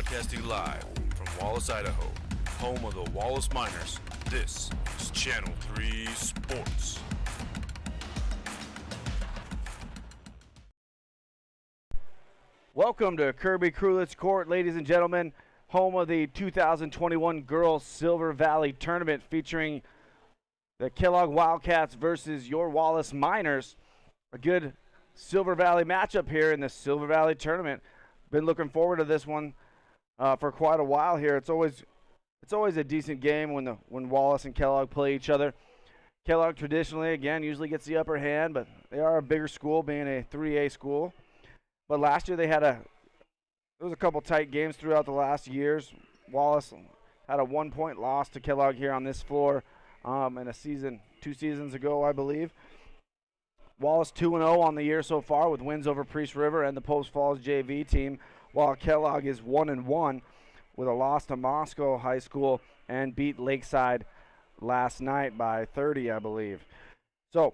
Broadcasting live from Wallace, Idaho, home of the Wallace Miners. This is Channel 3 Sports. Welcome to Kirby Krulitz Court, ladies and gentlemen, home of the 2021 Girls Silver Valley Tournament featuring the Kellogg Wildcats versus your Wallace Miners. A good Silver Valley matchup here in the Silver Valley Tournament. Been looking forward to this one for quite a while here. It's always a decent game when Wallace and Kellogg play each other. Kellogg traditionally, again, usually gets the upper hand, but they are a bigger school, being a 3A school. But last year there was a couple tight games throughout the last years. Wallace had a 1-point loss to Kellogg here on this floor in 2 seasons ago, I believe. Wallace 2-0 on the year so far with wins over Priest River and the Post Falls JV team, while Kellogg is 1-1 with a loss to Moscow High School and beat Lakeside last night by 30, I believe. So,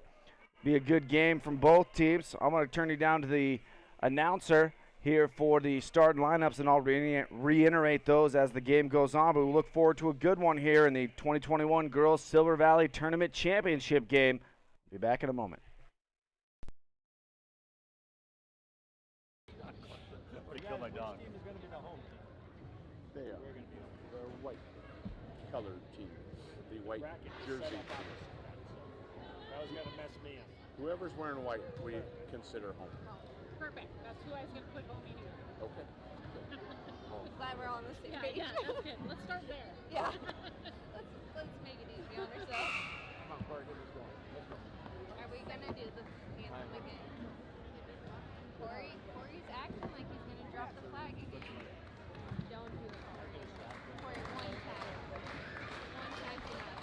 be a good game from both teams. I'm going to turn you down to the announcer here for the starting lineups, and I'll reiterate those as the game goes on. But we look forward to a good one here in the 2021 Girls Silver Valley Tournament Championship game. Be back in a moment. Kill my dog. They are. They're a white colored team. The white jersey team. That was going to mess me up. Whoever's wearing white, we consider home. Perfect. That's who I was going to put home here. Okay. I'm glad we're all on the same page. Yeah, that's good. Let's start there. Yeah. let's make it easy on ourselves. Come on, Corey, get this going. Let's go. Are we going to do the anthem again? Corey's acting like he's going to drop the flag again. Don't do it. Corey, one time. One time's enough.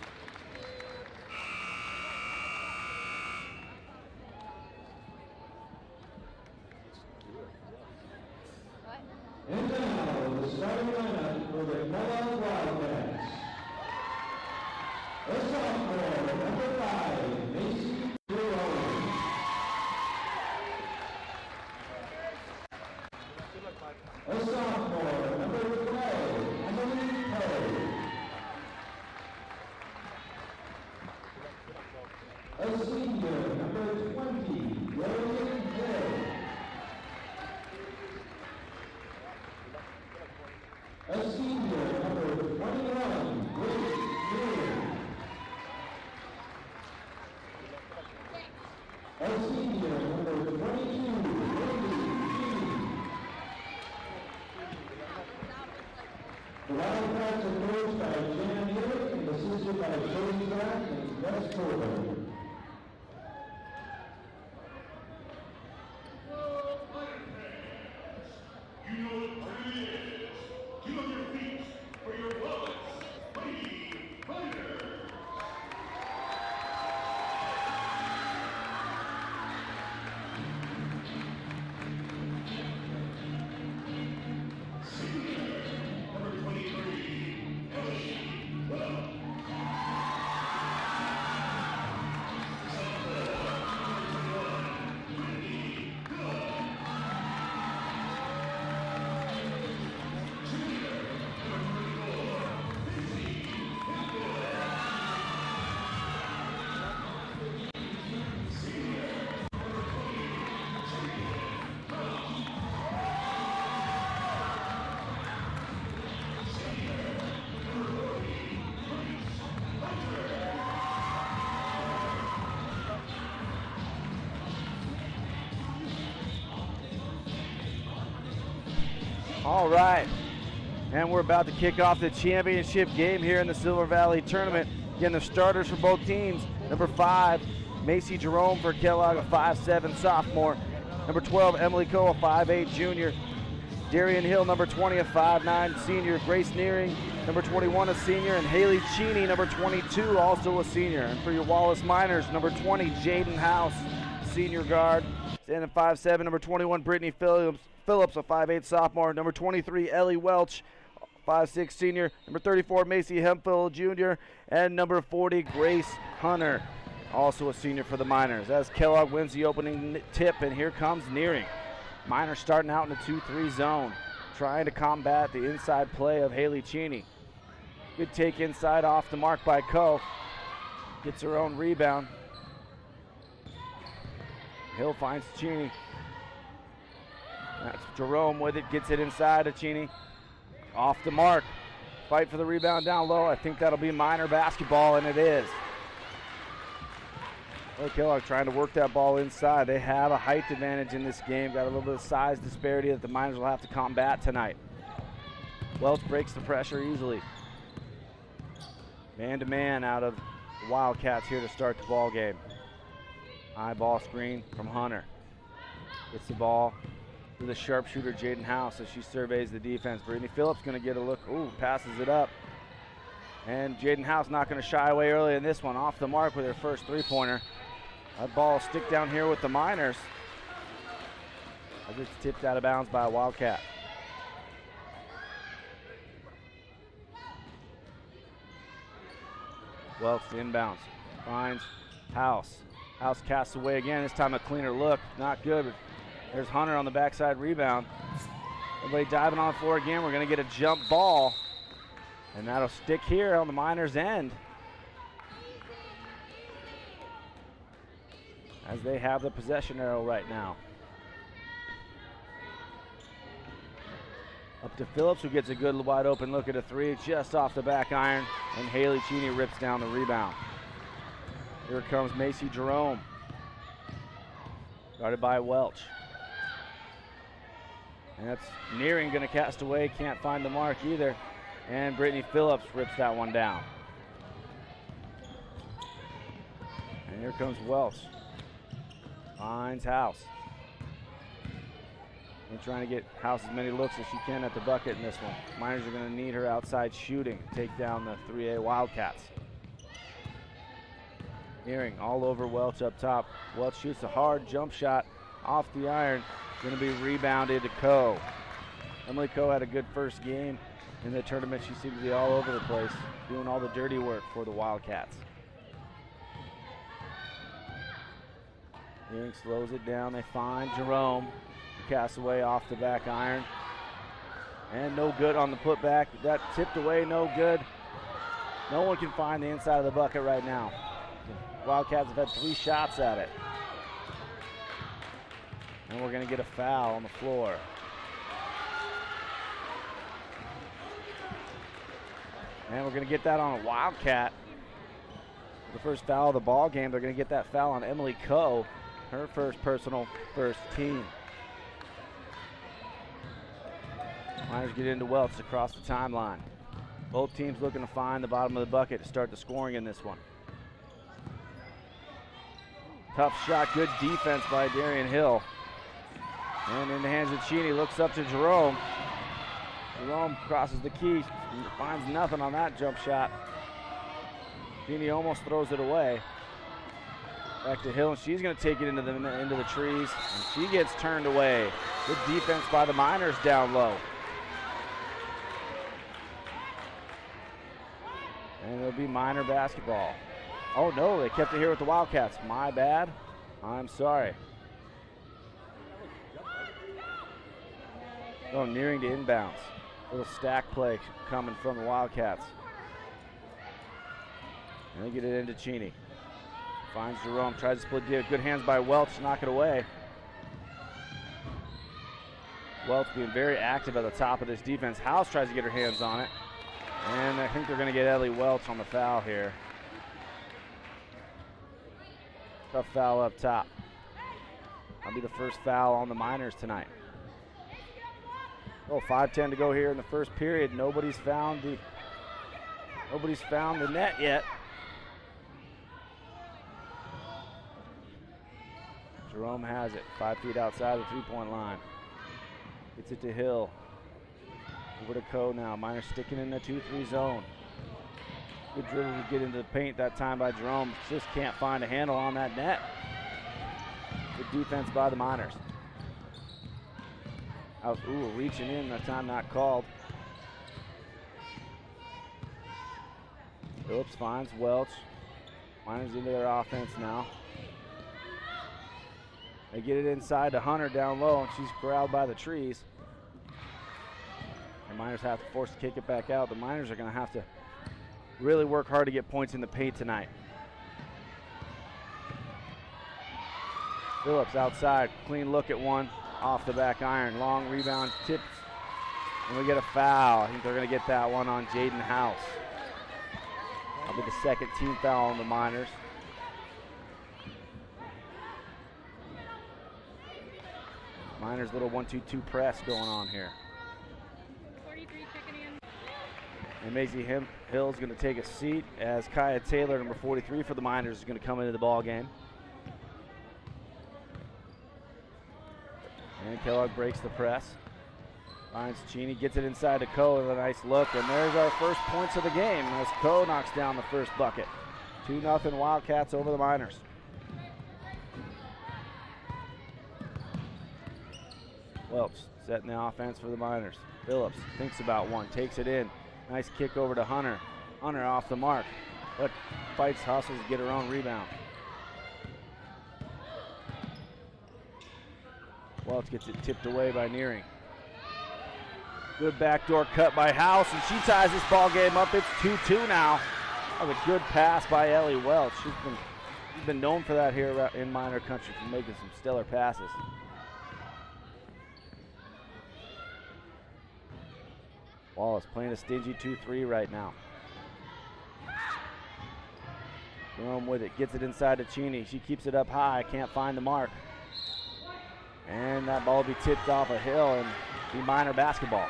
What? And now, the starting lineup for the Kellogg Wildcats. A sophomore, number 5, Macy Jerome. A sophomore, number 12, Emily Poe. A senior, number 20, Rosie Hill. A senior, number 21, Grace Miller. A senior, number 22, Randy Sheen. The Wildcats are coached by Jan Hewitt and assisted by Jody Black and Wes Colbert. All right, and we're about to kick off the championship game here in the Silver Valley Tournament. Again, the starters for both teams. Number 5, Macy Jerome for Kellogg, a 5'7" sophomore. Number 12, Emily Coe, a 5'8" junior. Darian Hill, number 20, a 5'9" senior. Grace Nearing, number 21, a senior. And Haley Cheney, number 22, also a senior. And for your Wallace Miners, number 20, Jaden House, senior guard. Standing 5'7", number 21, Brittany Phillips, a 5'8" sophomore. Number 23, Ellie Welch, 5'6" senior. Number 34, Macy Hemphill, junior. And number 40, Grace Hunter, also a senior for the Miners. As Kellogg wins the opening tip, and here comes Nearing. Miners starting out in the 2-3 zone. trying to combat the inside play of Haley Cheney. Good take inside off the mark by Coe. Gets her own rebound. Hill finds Cheney. That's Jerome with it, gets it inside of Cheney. Off the mark. Fight for the rebound down low. I think that'll be Miner basketball, and it is. Kellogg trying to work that ball inside. They have a height advantage in this game. Got a little bit of size disparity that the Miners will have to combat tonight. Welch breaks the pressure easily. Man-to-man out of the Wildcats here to start the ball game. High ball screen from Hunter. Gets the ball to the sharpshooter Jaden House as she surveys the defense. Brittany Phillips going to get a look. Ooh, passes it up. And Jaden House not going to shy away early in this one. Off the mark with her first three-pointer. That ball will stick down here with the Miners. As it's tipped out of bounds by a Wildcat. Welch inbounds. Finds House. House casts away again. This time a cleaner look. Not good. But there's Hunter on the backside rebound. Everybody diving on the floor again. We're going to get a jump ball. And that'll stick here on the Miners' end. As they have the possession arrow right now. Up to Phillips, who gets a good wide open look at a three just off the back iron. And Haley Cheney rips down the rebound. Here comes Macy Jerome. Guarded by Welch. And that's Nearing going to cast away. Can't find the mark either. And Brittany Phillips rips that one down. And here comes Welch. Finds House. And trying to get House as many looks as she can at the bucket in this one. Miners are going to need her outside shooting to take down the 3A Wildcats. Nearing all over Welch up top. Welch shoots a hard jump shot off the iron. Going to be rebounded to Coe. Emily Coe had a good first game in the tournament. She seemed to be all over the place, doing all the dirty work for the Wildcats. Nearing slows it down. They find Jerome. Casts away off the back iron. And no good on the putback. That tipped away, no good. No one can find the inside of the bucket right now. The Wildcats have had 3 shots at it. And we're going to get a foul on the floor. And we're going to get that on a Wildcat. The first foul of the ball game. They're going to get that foul on Emily Coe. Her first personal, first team. Miners get into Welch across the timeline. Both teams looking to find the bottom of the bucket to start the scoring in this one. Tough shot, good defense by Darian Hill. And in the hands of Cheney, looks up to Jerome. Jerome crosses the key, finds nothing on that jump shot. Cheney almost throws it away. Back to Hill, and she's going to take it into the trees, and she gets turned away. Good defense by the Miners down low. And it'll be Miner basketball. Oh no, they kept it here with the Wildcats. My bad. I'm sorry. Oh, Nearing to inbounds. Little stack play coming from the Wildcats. And they get it into Cheney. Finds Jerome, tries to split deal. Good hands by Welch to knock it away. Welch being very active at the top of this defense. House tries to get her hands on it. And I think they're going to get Ellie Welch on the foul here. Tough foul up top. That'll be the first foul on the Miners tonight. Oh, 5:10 to go here in the first period. Nobody's found the net yet. Jerome has it, 5 feet outside the three-point line. Gets it to Hill. Over to Coe now. Miners sticking in the 2-3 zone. Good dribble to get into the paint that time by Jerome. Just can't find a handle on that net. Good defense by the Miners. Out, ooh, reaching in, that time not called. Phillips finds Welch. Miners into their offense now. They get it inside to Hunter down low, and she's corralled by the trees. The Miners have to force the kick it back out. The Miners are going to have to really work hard to get points in the paint tonight. Phillips outside, clean look at one, off the back iron, long rebound, tips, and we get a foul. I think they're going to get that one on Jaden House. That'll be the second team foul on the Miners. Miners little 1-2-2 press going on here. 43 checking in. And Maisie Hill's going to take a seat as Kaya Taylor, number 43 for the Miners, is going to come into the ball game. And Kellogg breaks the press. Finds Cheney, gets it inside to Coe with a nice look, and there's our first points of the game as Coe knocks down the first bucket. 2-0 Wildcats over the Miners. Welch setting the offense for the Miners. Phillips thinks about one, takes it in. Nice kick over to Hunter. Hunter off the mark, but fights, hustles to get her own rebound. Welch gets it tipped away by Nearing. Good backdoor cut by House, and she ties this ball game up. It's 2-2 now. That was a good pass by Ellie Welch. She's been known for that here in Miner Country, for making some stellar passes. Wallace playing a stingy 2-3 right now. Jerome with it, gets it inside to Cheney. She keeps it up high, can't find the mark. And that ball will be tipped off a hill and be Miner basketball.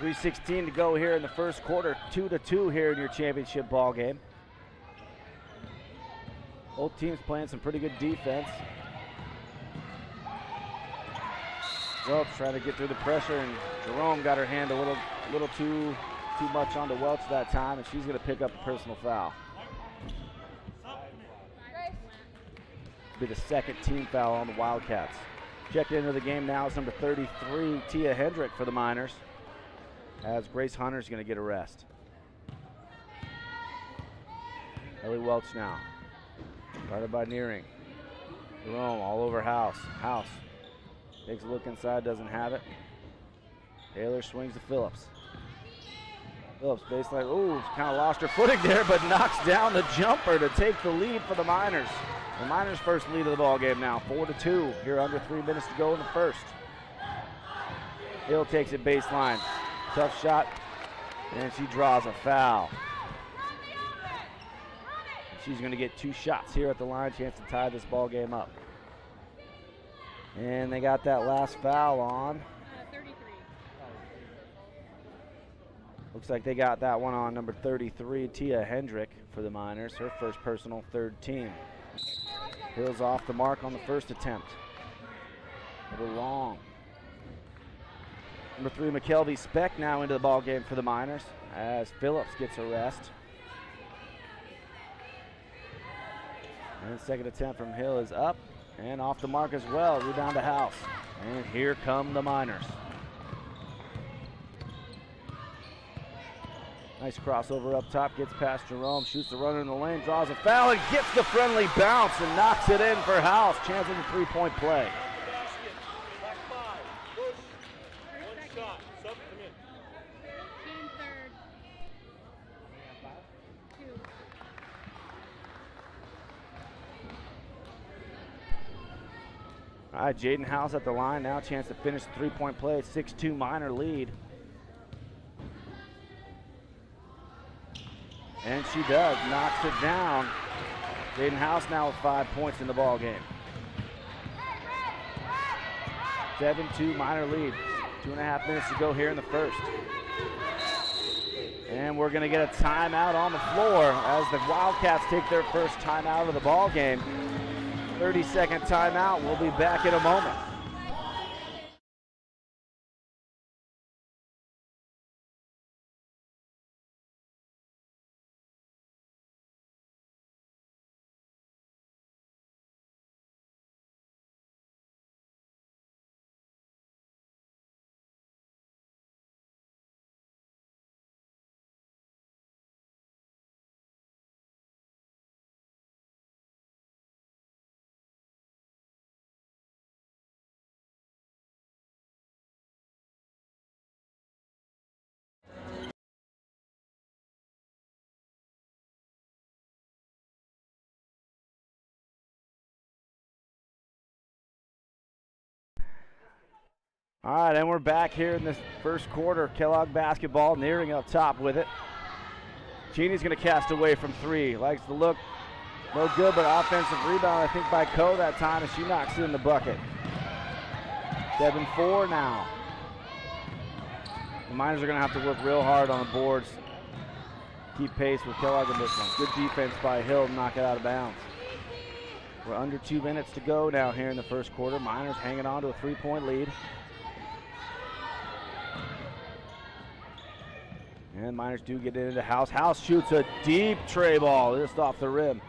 3:16 to go here in the first quarter. 2-2 here in your championship ball game. Both teams playing some pretty good defense. Welch trying to get through the pressure, and Jerome got her hand a little too much onto Welch that time, and she's going to pick up a personal foul. Be the second team foul on the Wildcats. Checked into the game now is number 33, Tia Hendrick for the Miners, as Grace Hunter's going to get a rest. Ellie Welch now. Guarded by Nearing. Jerome all over House. House takes a look inside, doesn't have it. Taylor swings to Phillips. Phillips baseline, ooh, kind of lost her footing there, but knocks down the jumper to take the lead for the Miners. The Miners' first lead of the ball game now, 4-2. Here under 3 minutes to go in the first. Hill takes it baseline. Tough shot, and she draws a foul. She's going to get 2 shots here at the line, chance to tie this ball game up. And they got that last foul on. 33. Looks like they got that one on number 33, Tia Hendrick for the Miners, her first personal, third team. Hill's off the mark on the first attempt. A little long. Number 3, McKelvey Speck now into the ball game for the Miners as Phillips gets a rest. And second attempt from Hill is up and off the mark as well. Rebound to House. And here come the Miners. Nice crossover up top, gets past Jerome, shoots the runner in the lane, draws a foul, and gets the friendly bounce and knocks it in for House. Chance of a 3-point play. Back 5. Push. 1 shot. Sub, come in. Team third. 2. All right, Jaden House at the line now, chance to finish the 3-point play, 6-2 Miner lead. And she does, knocks it down. Jaden House now with 5 points in the ball game. 7-2 Miner lead. 2.5 minutes to go here in the first. And we're going to get a timeout on the floor as the Wildcats take their first timeout of the ball game. 30-second timeout. We'll be back in a moment. All right, and we're back here in this first quarter. Kellogg basketball nearing up top with it. Cheney's going to cast away from 3. Likes the look. No good, but offensive rebound, I think, by Coe that time, as she knocks it in the bucket. 7-4 now. The Miners are going to have to work real hard on the boards. Keep pace with Kellogg in this one. Good defense by Hill to knock it out of bounds. We're under 2 minutes to go now here in the first quarter. Miners hanging on to a 3-point lead. And Miners do get it into House. House shoots a deep tray ball just off the rim.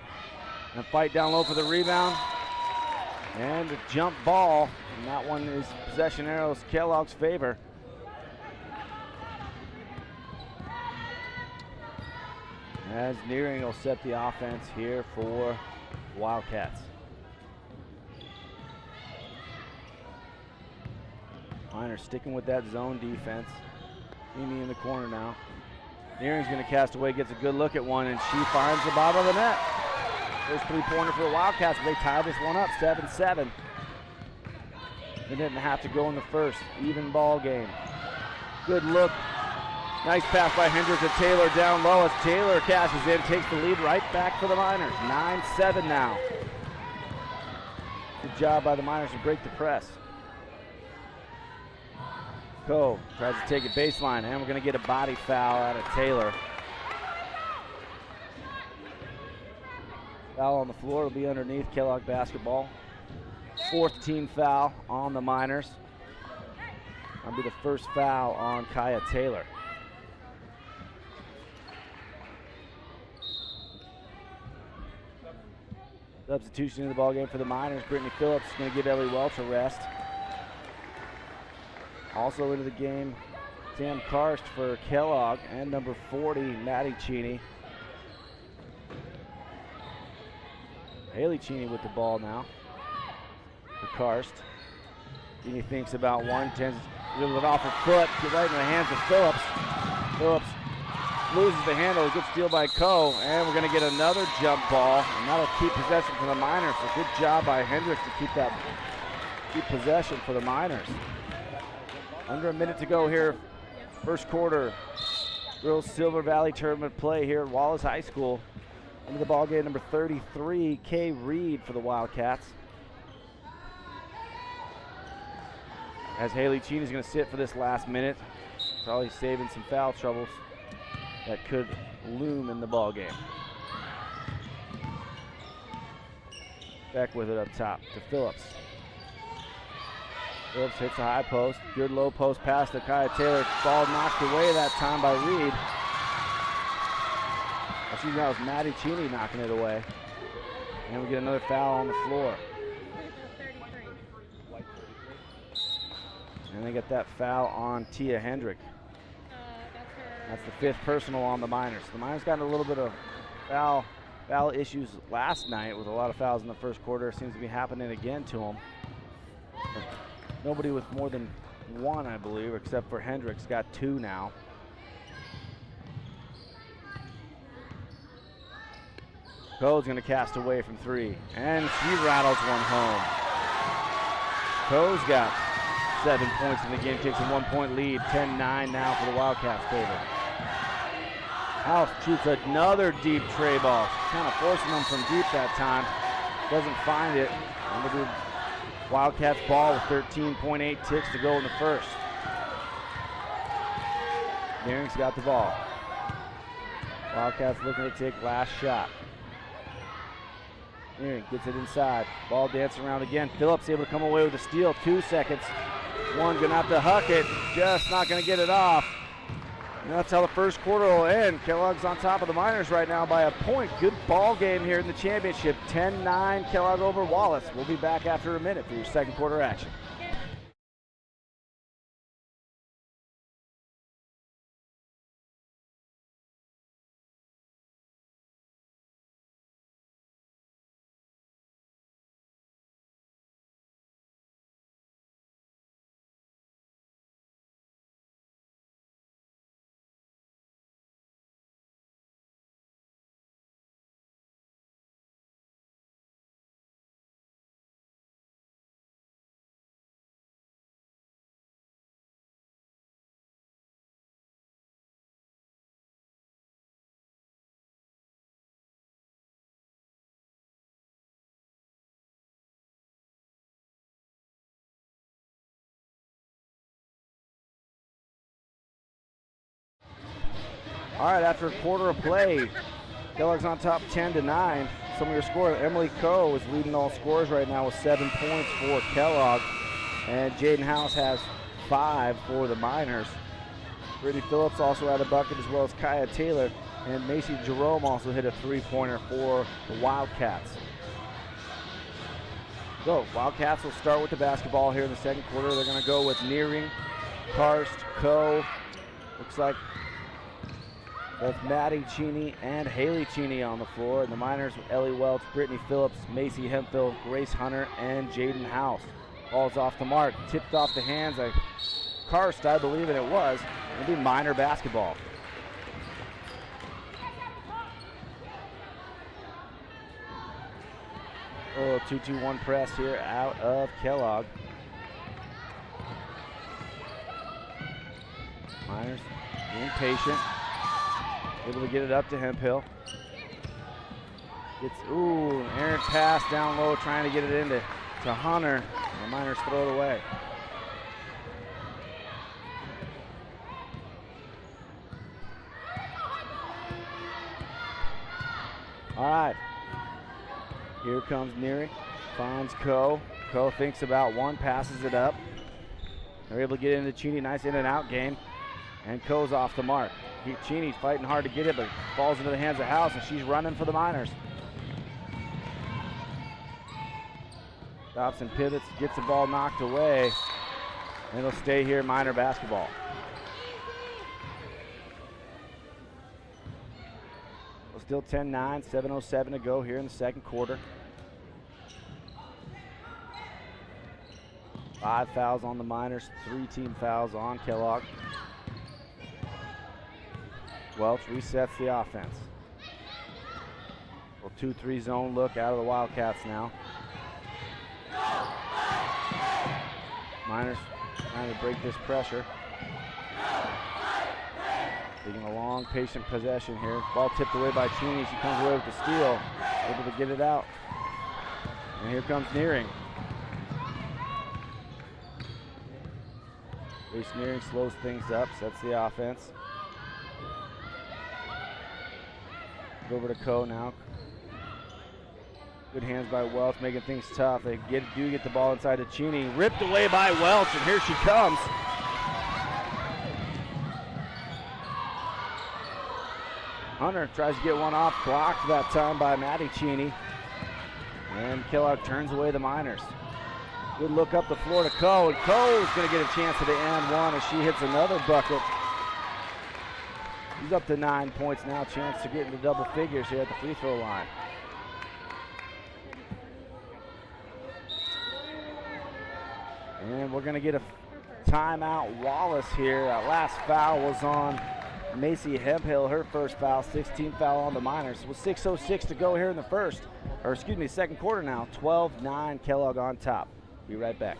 And fight down low for the rebound. And a jump ball. And that one is possession arrows Kellogg's favor. As Nearing will set the offense here for Wildcats. Miners sticking with that zone defense. Mimi in the corner now. Nearing's going to cast away, gets a good look at one, and she finds the bottom of the net. First 3-pointer for the Wildcats. They tie this one up, 7-7. They didn't have to go in the first. Even ball game. Good look. Nice pass by Hendricks to Taylor down low as Taylor cashes in, takes the lead right back for the Miners. 9-7 now. Good job by the Miners to break the press. Coe tries to take it baseline, and we're going to get a body foul out of Taylor. Foul on the floor will be underneath Kellogg basketball. 4th team foul on the Miners. That'll be the first foul on Kaya Taylor. Substitution in the ballgame for the Miners. Brittany Phillips is going to give Ellie Welch a rest. Also into the game, Sam Karst for Kellogg and number 40, Maddie Cheney. Haley Cheney with the ball now for Karst. Cheney thinks about one, tends to dribble it off her foot, get right in the hands of Phillips. Phillips loses the handle, a good steal by Coe, and we're going to get another jump ball, and that'll keep possession for the Miners. So good job by Hendricks to keep possession for the Miners. Under a minute to go here, first quarter. Girls Silver Valley tournament play here at Wallace High School. Into the ball game, number 33, Kay Reed for the Wildcats. As Haley Cheney is going to sit for this last minute, probably saving some foul troubles that could loom in the ball game. Back with it up top to Phillips. Phillips hits a high post. Good low post pass to Kaya Taylor. Ball knocked away that time by Reed. Excuse me, that was Maddie Cheney knocking it away. And we get another foul on the floor. And they get that foul on Tia Hendrick. That's the 5th personal on the Miners. The Miners got a little bit of foul issues last night with a lot of fouls in the first quarter. Seems to be happening again to them. Nobody with more than 1, I believe, except for Hendricks, got 2 now. Coe's going to cast away from 3, and she rattles one home. Coe's got 7 points in the game, takes a 1-point lead, 10-9 now for the Wildcats' favor. House shoots another deep tray ball, kind of forcing them from deep that time. Doesn't find it. And we'll do Wildcats ball with 13.8 ticks to go in the first. Nearing's got the ball. Wildcats looking to take last shot. Nearing gets it inside. Ball dancing around again. Phillips able to come away with a steal. 2 seconds. One gonna have to huck it. Just not gonna get it off. And that's how the first quarter will end. Kellogg's on top of the Miners right now by a point. Good ball game here in the championship. 10-9 Kellogg over Wallace. We'll be back after a minute for your second quarter action. All right, after a quarter of play, Kellogg's on top 10-9. Some of your scores, Emily Coe is leading all scores right now with 7 points for Kellogg. And Jaden House has 5 for the Miners. Brittany Phillips also had a bucket, as well as Kaya Taylor. And Macy Jerome also hit a 3-pointer for the Wildcats. So Wildcats will start with the basketball here in the second quarter. They're going to go with Nearing, Karst, Coe. Looks like that's Maddie Cheney and Haley Cheney on the floor. And the Miners, Ellie Welch, Brittany Phillips, Macy Hemphill, Grace Hunter, and Jaden House. Ball's off the mark, tipped off the hands of Karst, I believe it was. It'll be Miner basketball. Oh, 2-2-1 press here out of Kellogg. Miners being patient. Able to get it up to Hemphill. Gets, ooh, errant pass down low, trying to get it into Hunter. The Miners throw it away. All right. Here comes Neary, finds Coe. Coe thinks about one, passes it up. They're able to get into Cheney, nice in and out game. And Coe's off the mark. Cheney's fighting hard to get it, but falls into the hands of House, and she's running for the Miners. Stops and pivots, gets the ball knocked away, and it'll stay here, Miner basketball. Still 10-9, 7:07 to go here in the second quarter. 5 fouls on the Miners, 3 team fouls on Kellogg. Welch resets the offense. A 2-3 zone look out of the Wildcats now. Miners trying to break this pressure. Taking a long, patient possession here. Ball tipped away by Cheney. She comes away with the steal. Able to get it out. And here comes Nearing. Grace Nearing slows things up, sets the offense. Over to Coe now. Good hands by Welch, making things tough. They do get the ball inside to Cheney. Ripped away by Welch, and here she comes. Hunter tries to get one off, blocked that time by Maddie Cheney. And Kellogg turns away the Miners. Good look up the floor to Coe, and Coe's going to get a chance at the and one as she hits another bucket. He's up to 9 points now, chance to get into double figures here at the free throw line. And we're going to get a timeout. Wallace here. Last foul was on Macy Hemphill, her first foul, 16th foul on the Miners. With 6:06 to go here in the second quarter now. 12-9, Kellogg on top. Be right back.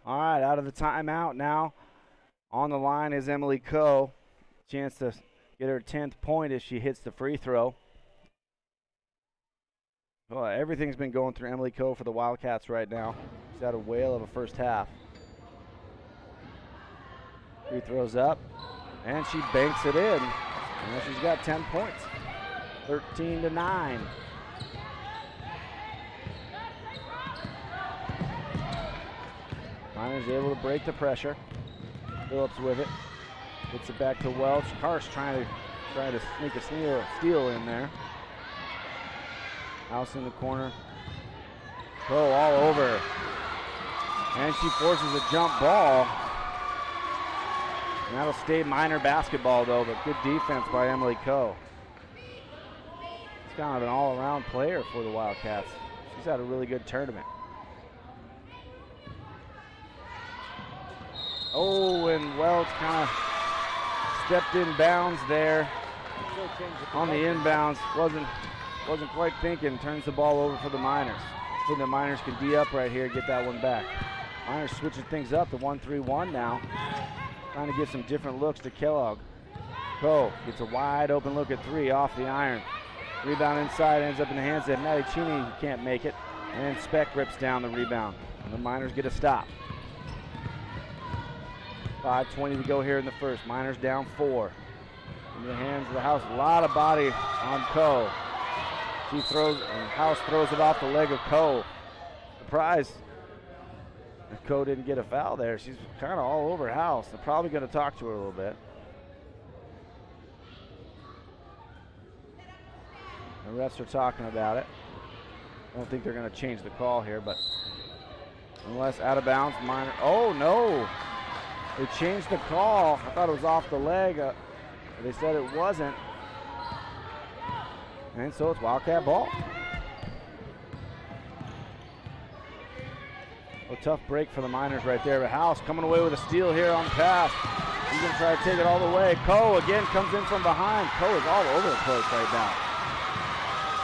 All right, out of the timeout now. On the line is Emily Coe. Chance to get her 10th point as she hits the free throw. Well, everything's been going through Emily Coe for the Wildcats right now. She's had a whale of a first half. Free throws up, and she banks it in. And she's got 10 points, 13-9. Miners able to break the pressure. Phillips with it. Gets it back to Welch. Karst trying to sneak a steal in there. House in the corner. Coe all over. And she forces a jump ball. And that'll stay minor basketball though, but good defense by Emily Coe. She's kind of an all-around player for the Wildcats. She's had a really good tournament. Oh, and Welch kind of stepped in bounds there on the inbounds. Wasn't quite thinking. Turns the ball over for the Miners. I think the Miners can D up right here, get that one back. Miners switching things up to 1-3-1 now. Trying to get some different looks to Kellogg. Coe gets a wide open look at three off the iron. Rebound inside, ends up in the hands of Maddie Cheney. He can't make it. And Speck rips down the rebound. And the Miners get a stop. 5:20 to go here in the first. Miners down 4. In the hands of the House. A lot of body on Coe. She throws, and House throws it off the leg of Coe. Surprise that Coe didn't get a foul there. She's kind of all over House. They're probably going to talk to her a little bit. The refs are talking about it. I don't think they're going to change the call here, but unless out of bounds, Miner. Oh, no. They changed the call. I thought it was off the leg. They said it wasn't. And so it's Wildcat ball. A tough break for the Miners right there. But House coming away with a steal here on the pass. He's going to try to take it all the way. Coe again comes in from behind. Coe is all over the place right now.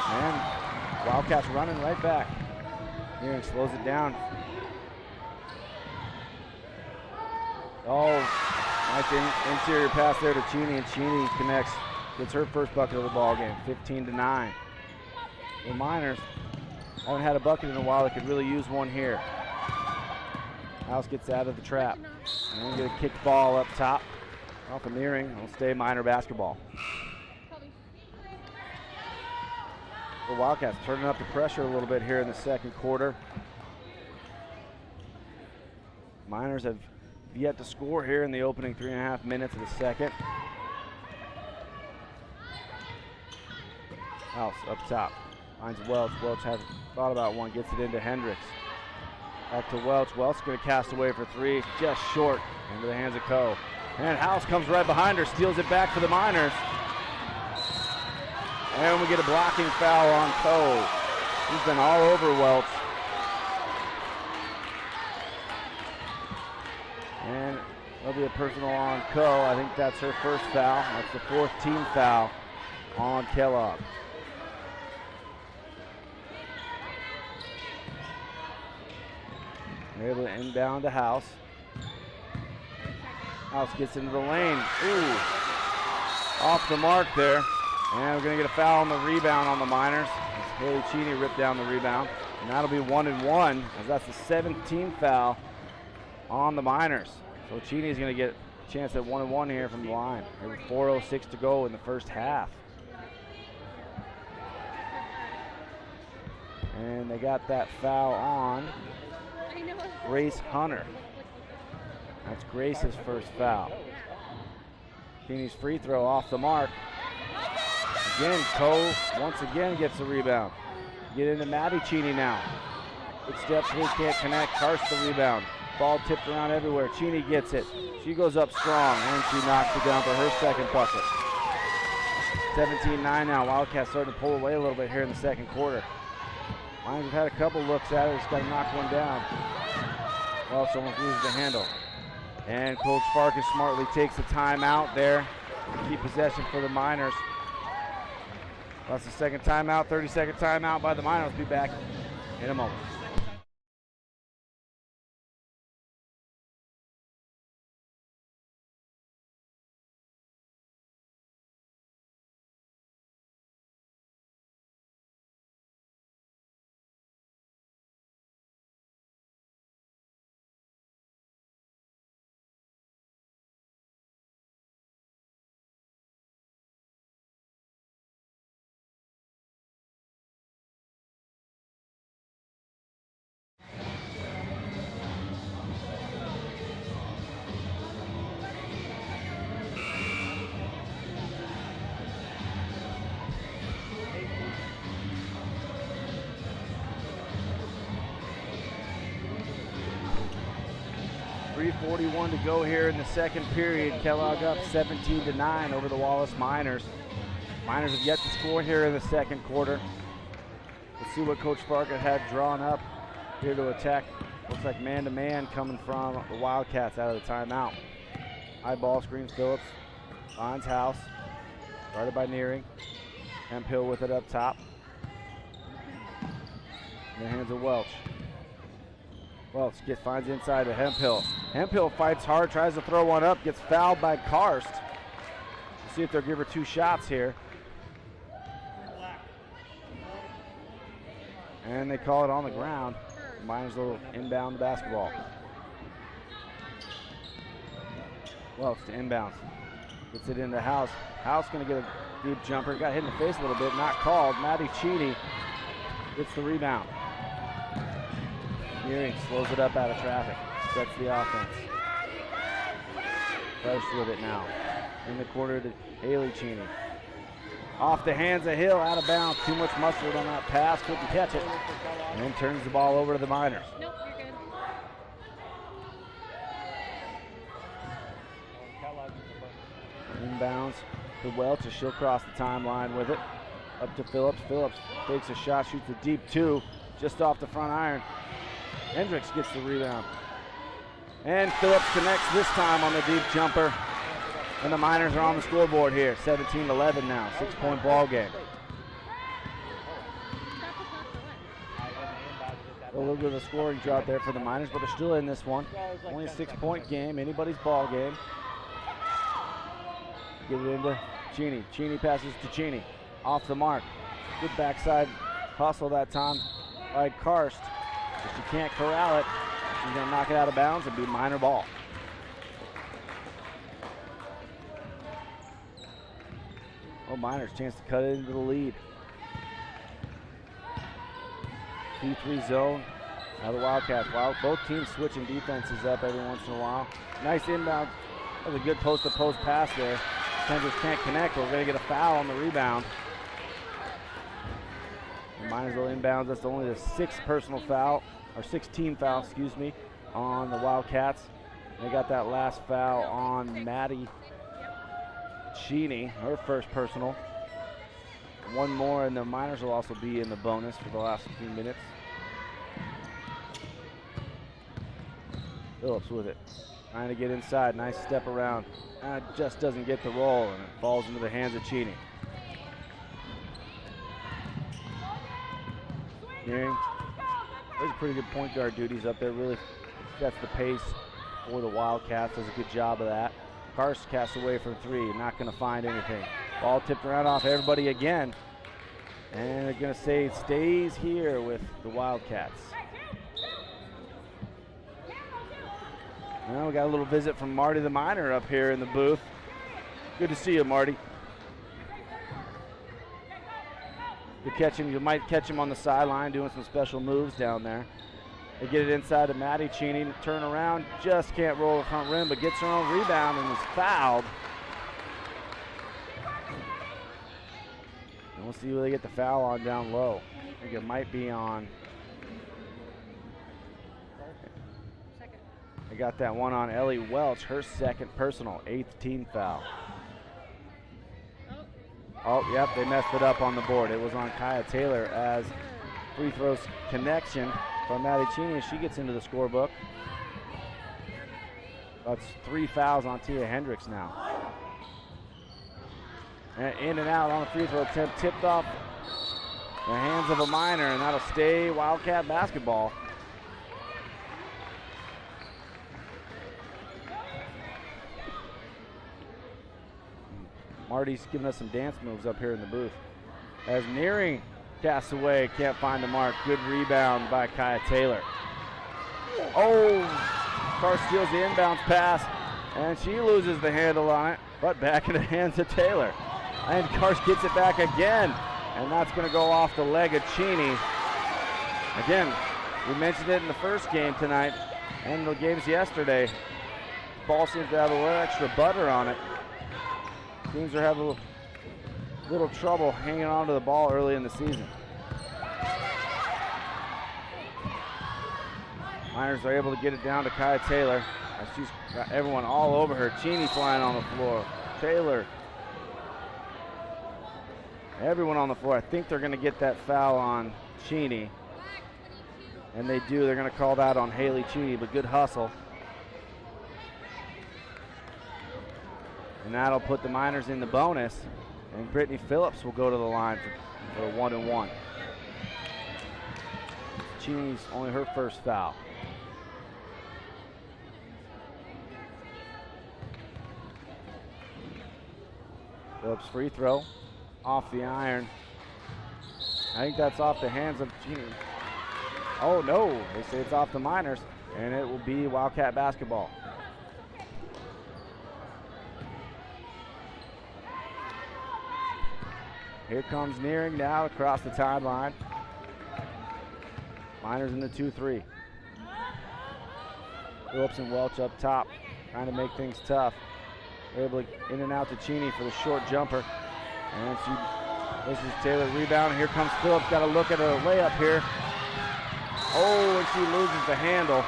And Wildcats running right back. Here and slows it down. Oh, nice interior pass there to Cheney, and Cheney connects, gets her first bucket of the ball game, 15-9. The Miners haven't had a bucket in a while. They could really use one here. House gets out of the trap. And we get a kick ball up top off of Nearing. It'll stay Miner basketball. The Wildcats turning up the pressure a little bit here in the second quarter. Miners have yet to score here in the opening 3.5 minutes of the second. House up top. Finds Welch. Welch hasn't thought about one. Gets it into Hendricks. Back to Welch. Welch going to cast away for three. Just short. Into the hands of Coe. And House comes right behind her. Steals it back for the Miners. And we get a blocking foul on Coe. He's been all over Welch. And there'll be a personal on Coe. I think that's her first foul. That's the 4th team foul on Kellogg. They're able to inbound to House. House gets into the lane. Ooh. Off the mark there. And we're going to get a foul on the rebound on the Miners. Haley Cheney ripped down the rebound. And that'll be 1-1, as that's the 17th foul on the Miners. So Cheney's going to get a chance at 1-1 here from the line. There's 4:06 to go in the first half. And they got that foul on Grace Hunter. That's Grace's first foul. Cheney's free throw off the mark. Again, Coe once again gets the rebound. Get into Maddie Cheney now. Good steps, he can't connect. Karst the rebound. Ball tipped around everywhere. Cheney gets it. She goes up strong, and she knocks it down for her second bucket. 17-9 now. Wildcats starting to pull away a little bit here in the second quarter. Lions have had a couple looks at it. Just got to knock one down. Welch almost loses the handle. And Coach Farkas smartly takes a timeout there to keep possession for the Miners. That's the second timeout, 30-second timeout by the Miners. We'll be back in a moment. 3:41 to go here in the second period. Kellogg up 17-9 over the Wallace Miners. Miners have yet to score here in the second quarter. Let's see what Coach Farkas had drawn up here to attack. Looks like man-to-man coming from the Wildcats out of the timeout. High ball screens Phillips. Finds House. Guarded by Nearing. Hemphill with it up top. In the hands of Welch. Welch finds inside to Hemphill. Hemphill fights hard, tries to throw one up, gets fouled by Karst. We'll see if they'll give her 2 shots here. And they call it on the ground. Miners will inbound the basketball. Welch to inbounds. Gets it into House. House going to get a deep jumper. Got hit in the face a little bit, not called. Maddie Cheney gets the rebound. Nearing slows it up out of traffic. Sets the offense. First with it now. In the corner to Haley Cheney. Off the hands of Hill, out of bounds. Too much mustard on that pass. Couldn't catch it. And then turns the ball over to the Miners. Nope, you're good. Inbounds to Welch as she'll cross the timeline with it. Up to Phillips. Phillips takes a shot, shoots a deep 2, just off the front iron. Hendricks gets the rebound. And Phillips connects this time on the deep jumper. And the Miners are on the scoreboard here. 17-11 now. 6-point ball game. A little bit of a scoring drought there for the Miners, but they're still in this one. Only a 6-point game. Anybody's ball game. Get it into Cheney. Cheney passes to Cheney. Off the mark. Good backside hustle that time by Karst. If she can't corral it, she's going to knock it out of bounds and be Miner ball. Oh, Miners, chance to cut it into the lead. 2-3 zone. Now the Wildcats. Both teams switching defenses up every once in a while. Nice inbound. That was a good post-to-post pass there. Hendricks can't connect. We're going to get a foul on the rebound. The Miners will inbound. That's only the 6th personal foul, or 16 foul, excuse me, on the Wildcats. They got that last foul on Maddie Cheney, her first personal. One more, and the Miners will also be in the bonus for the last few minutes. Phillips with it, trying to get inside. Nice step around. Just doesn't get the roll, and it falls into the hands of Cheney. Nearing. There's pretty good point guard duties up there. Really sets the pace for the Wildcats. Does a good job of that. Karst casts away from 3. Not going to find anything. Ball tipped around off everybody again. And they're going to say it stays here with the Wildcats. Well, we got a little visit from Marty the Miner up here in the booth. Good to see you, Marty. You catch him, you might catch him on the sideline doing some special moves down there. They get it inside to Maddie Cheney, turn around, just can't roll the front rim, but gets her own rebound and is fouled. And we'll see who they get the foul on down low. I think it might be on. They got that one on Ellie Welch, her 2nd personal, 8th team foul. Oh, yep, they messed it up on the board. It was on Kaya Taylor as free throws connection from Maddie Cheney. She gets into the scorebook. That's 3 fouls on Tia Hendricks now. And in and out on the free throw attempt, tipped off the hands of a Miner, and that'll stay Wildcat basketball. Marty's giving us some dance moves up here in the booth. As Nearing casts away, can't find the mark. Good rebound by Kaya Taylor. Oh, Karst steals the inbounds pass, and she loses the handle on it, but back in the hands of Taylor. And Karst gets it back again, and that's going to go off the leg of Cheney. Again, we mentioned it in the first game tonight and the games yesterday. Ball seems to have a little extra butter on it. Teams are having a little trouble hanging on to the ball early in the season. Miners are able to get it down to Kaya Taylor. She's got everyone all over her. Cheney flying on the floor. Taylor. Everyone on the floor. I think they're going to get that foul on Cheney. And they do. They're going to call that on Haley Cheney, but good hustle. And that'll put the Miners in the bonus. And Brittany Phillips will go to the line for a 1-and-1. Cheney's only her first foul. Phillips free throw off the iron. I think that's off the hands of Cheney. Oh no, they say it's off the Miners, and it will be Wildcat basketball. Here comes Nearing now across the timeline. Miners in the 2-3. Phillips and Welch up top, trying to make things tough. They're able to in and out to Cheney for the short jumper. And this is Taylor rebound. Here comes Phillips, got to look at a layup here. Oh, and she loses the handle.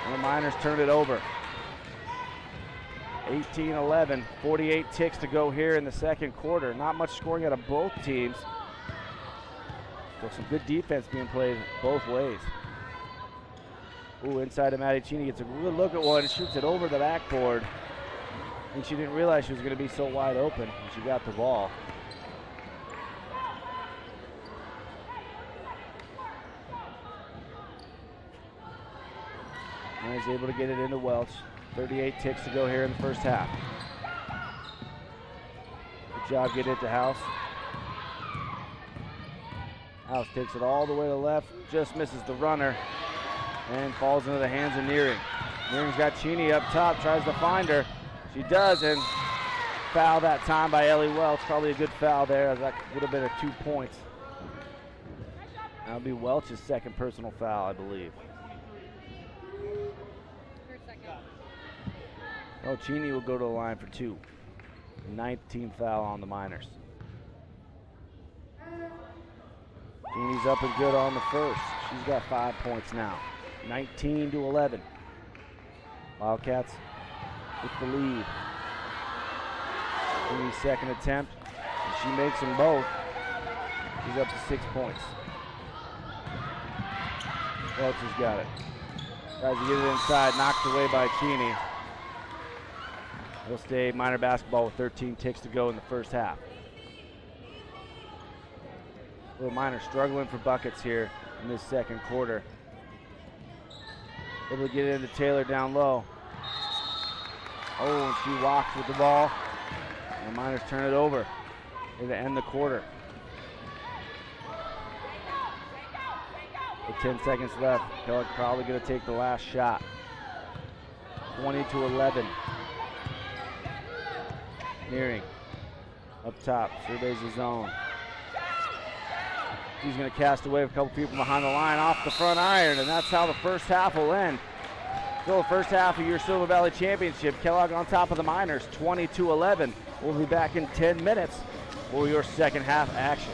And the Miners turn it over. 18-11, 48 ticks to go here in the second quarter. Not much scoring out of both teams. So some good defense being played both ways. Ooh, inside to Maddie Cheney, gets a good look at one, shoots it over the backboard. And she didn't realize she was going to be so wide open when she got the ball. And is able to get it into Welch. 38 ticks to go here in the first half. Good job getting it to House. House takes it all the way to the left, just misses the runner, and falls into the hands of Nearing. Nearing's got Cheney up top, tries to find her. She does, and foul that time by Ellie Welch. Probably a good foul there, as that would have been a 2 points. That'll be Welch's second personal foul, I believe. Oh, Cheney will go to the line for 2. 19th foul on the Miners. Cheney's up and good on the first. She's got 5 points now. 19-11. Wildcats with the lead. Cheney's second attempt, and she makes them both. She's up to 6 points. Welch has got it. Tries to get it inside, knocked away by Cheney. It'll stay Miner basketball with 13 ticks to go in the first half. Little Miner struggling for buckets here in this second quarter. Able to get it into Taylor down low. Oh, and she walks with the ball. And the Miners turn it over to end the quarter. With 10 seconds left, Kellogg probably going to take the last shot. 20-11. Nearing up top, surveys the zone. He's going to cast away with a couple people behind the line off the front iron, and that's how the first half will end. Still the first half of your Silver Valley Championship. Kellogg on top of the Miners, 20-11. We'll be back in 10 minutes for your second half action.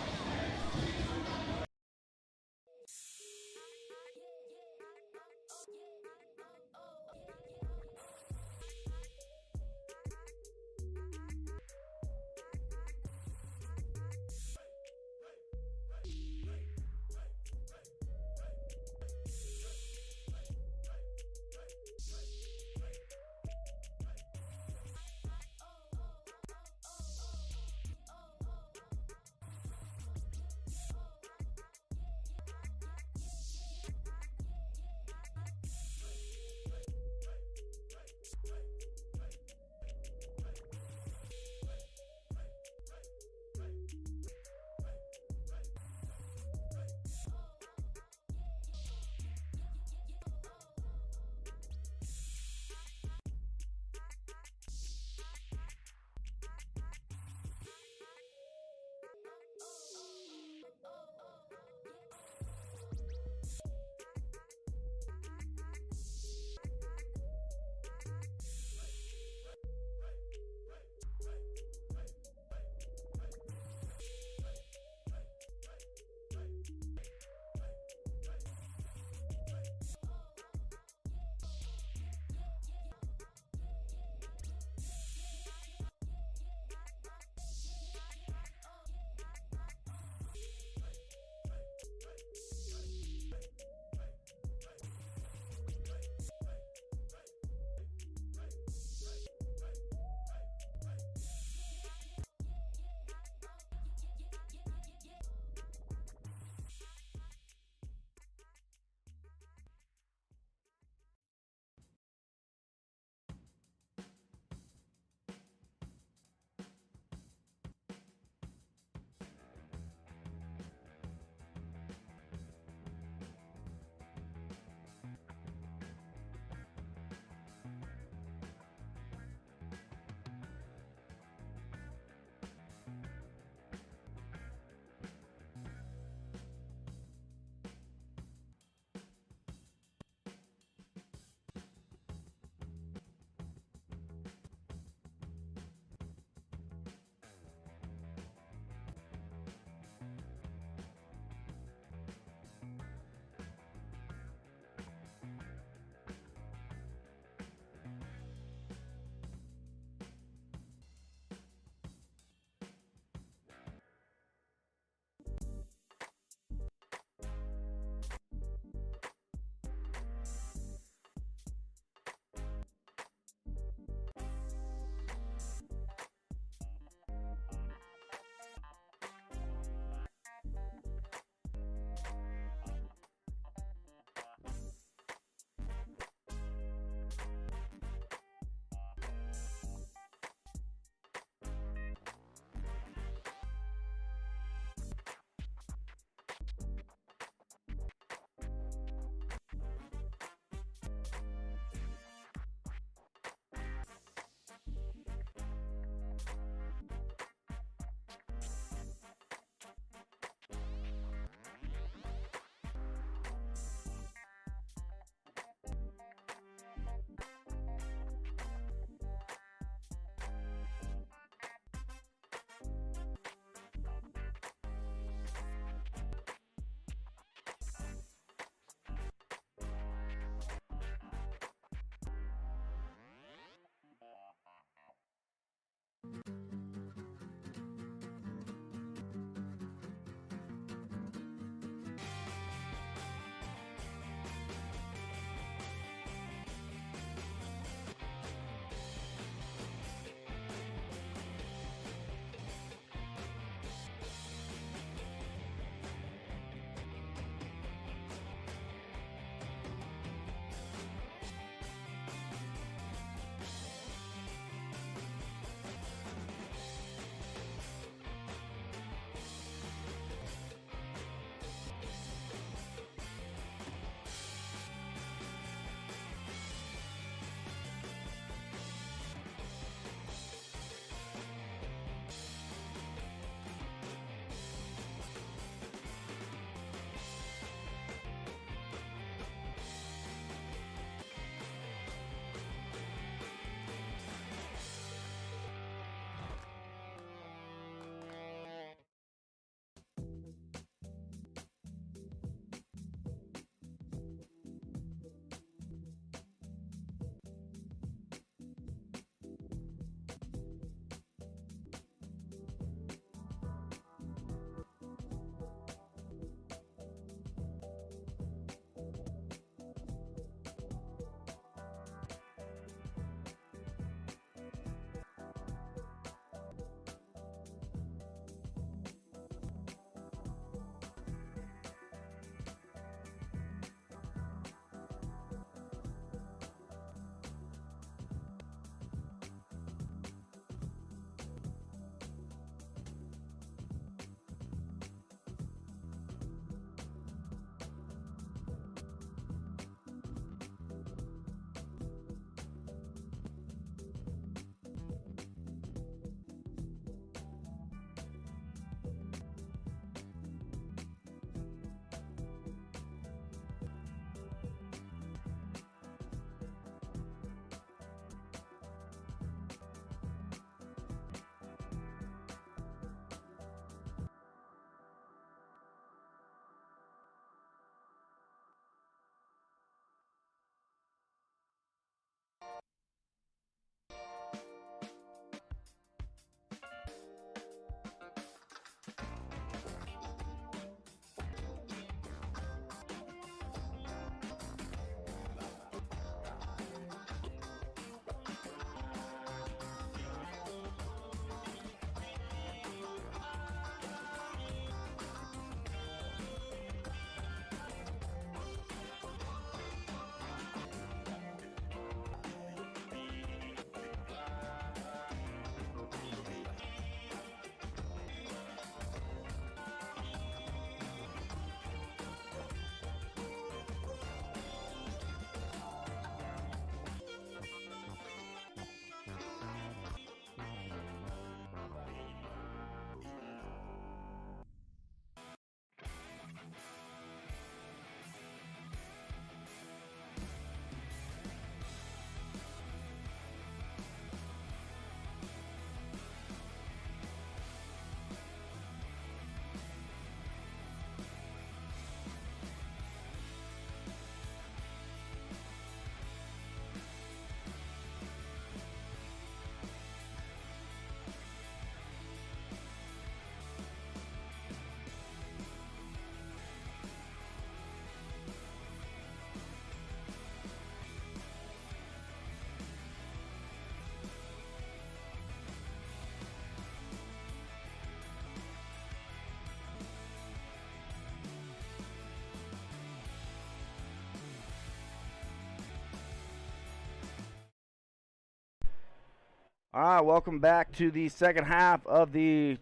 All right, welcome back to the second half of the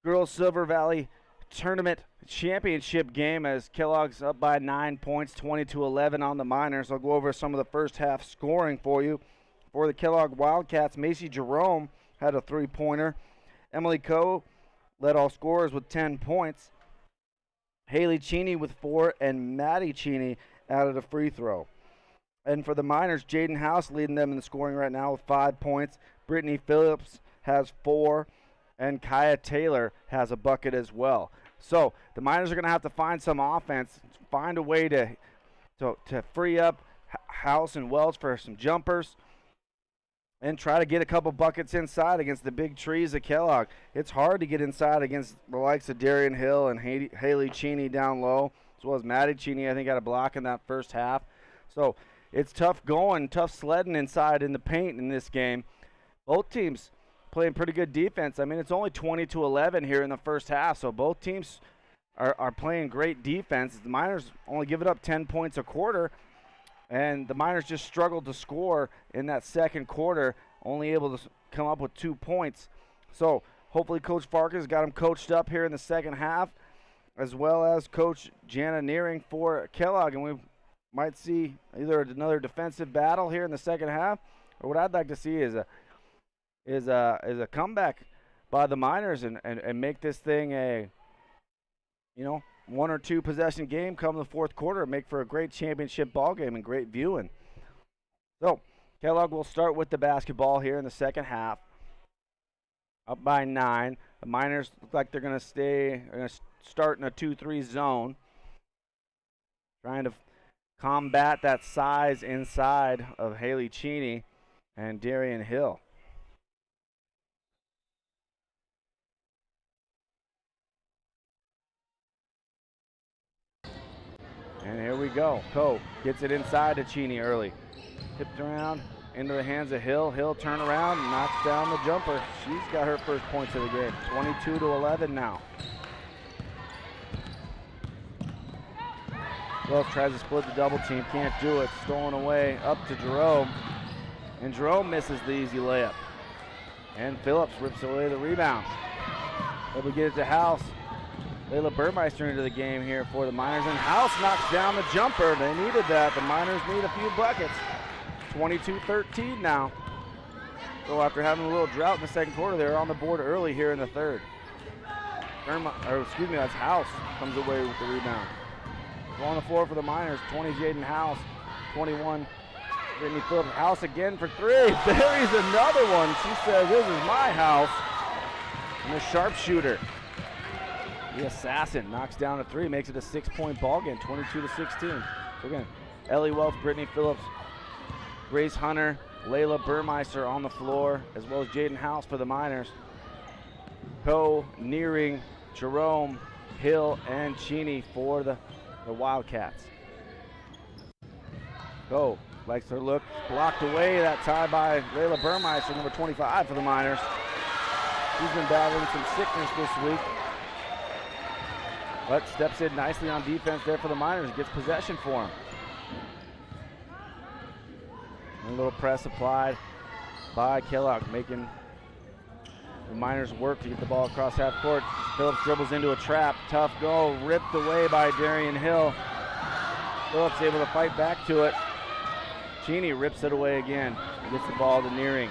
Girls Silver Valley Tournament Championship game as Kellogg's up by 9 points, 20-11 on the Miners. I'll go over some of the first half scoring for you. For the Kellogg Wildcats, Macy Jerome had a 3-pointer. Emily Coe led all scorers with 10 points. Haley Cheney with 4, and Maddie Cheney added a free throw. And for the Miners, Jaden House leading them in the scoring right now with 5 points. Brittany Phillips has 4, and Kaya Taylor has a bucket as well. So the Miners are going to have to find some offense, find a way to free up House and Wells for some jumpers, and try to get a couple buckets inside against the big trees of Kellogg. It's hard to get inside against the likes of Darian Hill and Haley Cheney down low, as well as Maddie Cheney, I think, got a block in that first half. So it's tough going, tough sledding inside in the paint in this game. Both teams playing pretty good defense. I mean, it's only 20-11 here in the first half, so both teams are playing great defense. The Miners only giving up 10 points a quarter, and the Miners just struggled to score in that second quarter, only able to come up with 2 points. So hopefully Coach Farkas got them coached up here in the second half, as well as Coach Jana Nearing for Kellogg, and we might see either another defensive battle here in the second half, or what I'd like to see is a comeback by the Miners and make this thing a 1 or 2 possession game come the fourth quarter and make for a great championship ball game and great viewing. So Kellogg will start with the basketball here in the second half, up by 9. The Miners look like they're going to start in a 2-3 zone, trying to combat that size inside of Haley Cheney and Darian Hill. And here we go. Coe gets it inside to Cheney early. Tipped around into the hands of Hill. Hill turn around and knocks down the jumper. She's got her first points of the game. 22-11 now. Wells tries to split the double team. Can't do it. Stolen away up to Jerome. And Jerome misses the easy layup. And Phillips rips away the rebound. Able to get it to House. Layla Burmeister into the game here for the Miners, and House knocks down the jumper. They needed that. The Miners need a few buckets. 22-13 now. So after having a little drought in the second quarter, they're on the board early here in the third. That's House comes away with the rebound. So on the floor for the Miners, 20 Jaden House, 21 Brittany Phillips. House again for 3. Buries another one. She says, "This is my house." And the sharpshooter, the assassin, knocks down a 3, makes it a 6-point ball game, 22-16. So again, Ellie Wells, Brittany Phillips, Grace Hunter, Layla Burmeister on the floor, as well as Jaden House for the Miners. Coe, Nearing, Jerome, Hill, and Cheney for the Wildcats. Coe likes her look, blocked away that time by Layla Burmeister, number 25 for the Miners. She's been battling some sickness this week, but steps in nicely on defense there for the Miners, gets possession for them. A little press applied by Kellogg, making the Miners work to get the ball across half court. Phillips dribbles into a trap, tough goal, ripped away by Darian Hill. Phillips able to fight back to it. Cheney rips it away again, gets the ball to Nearing.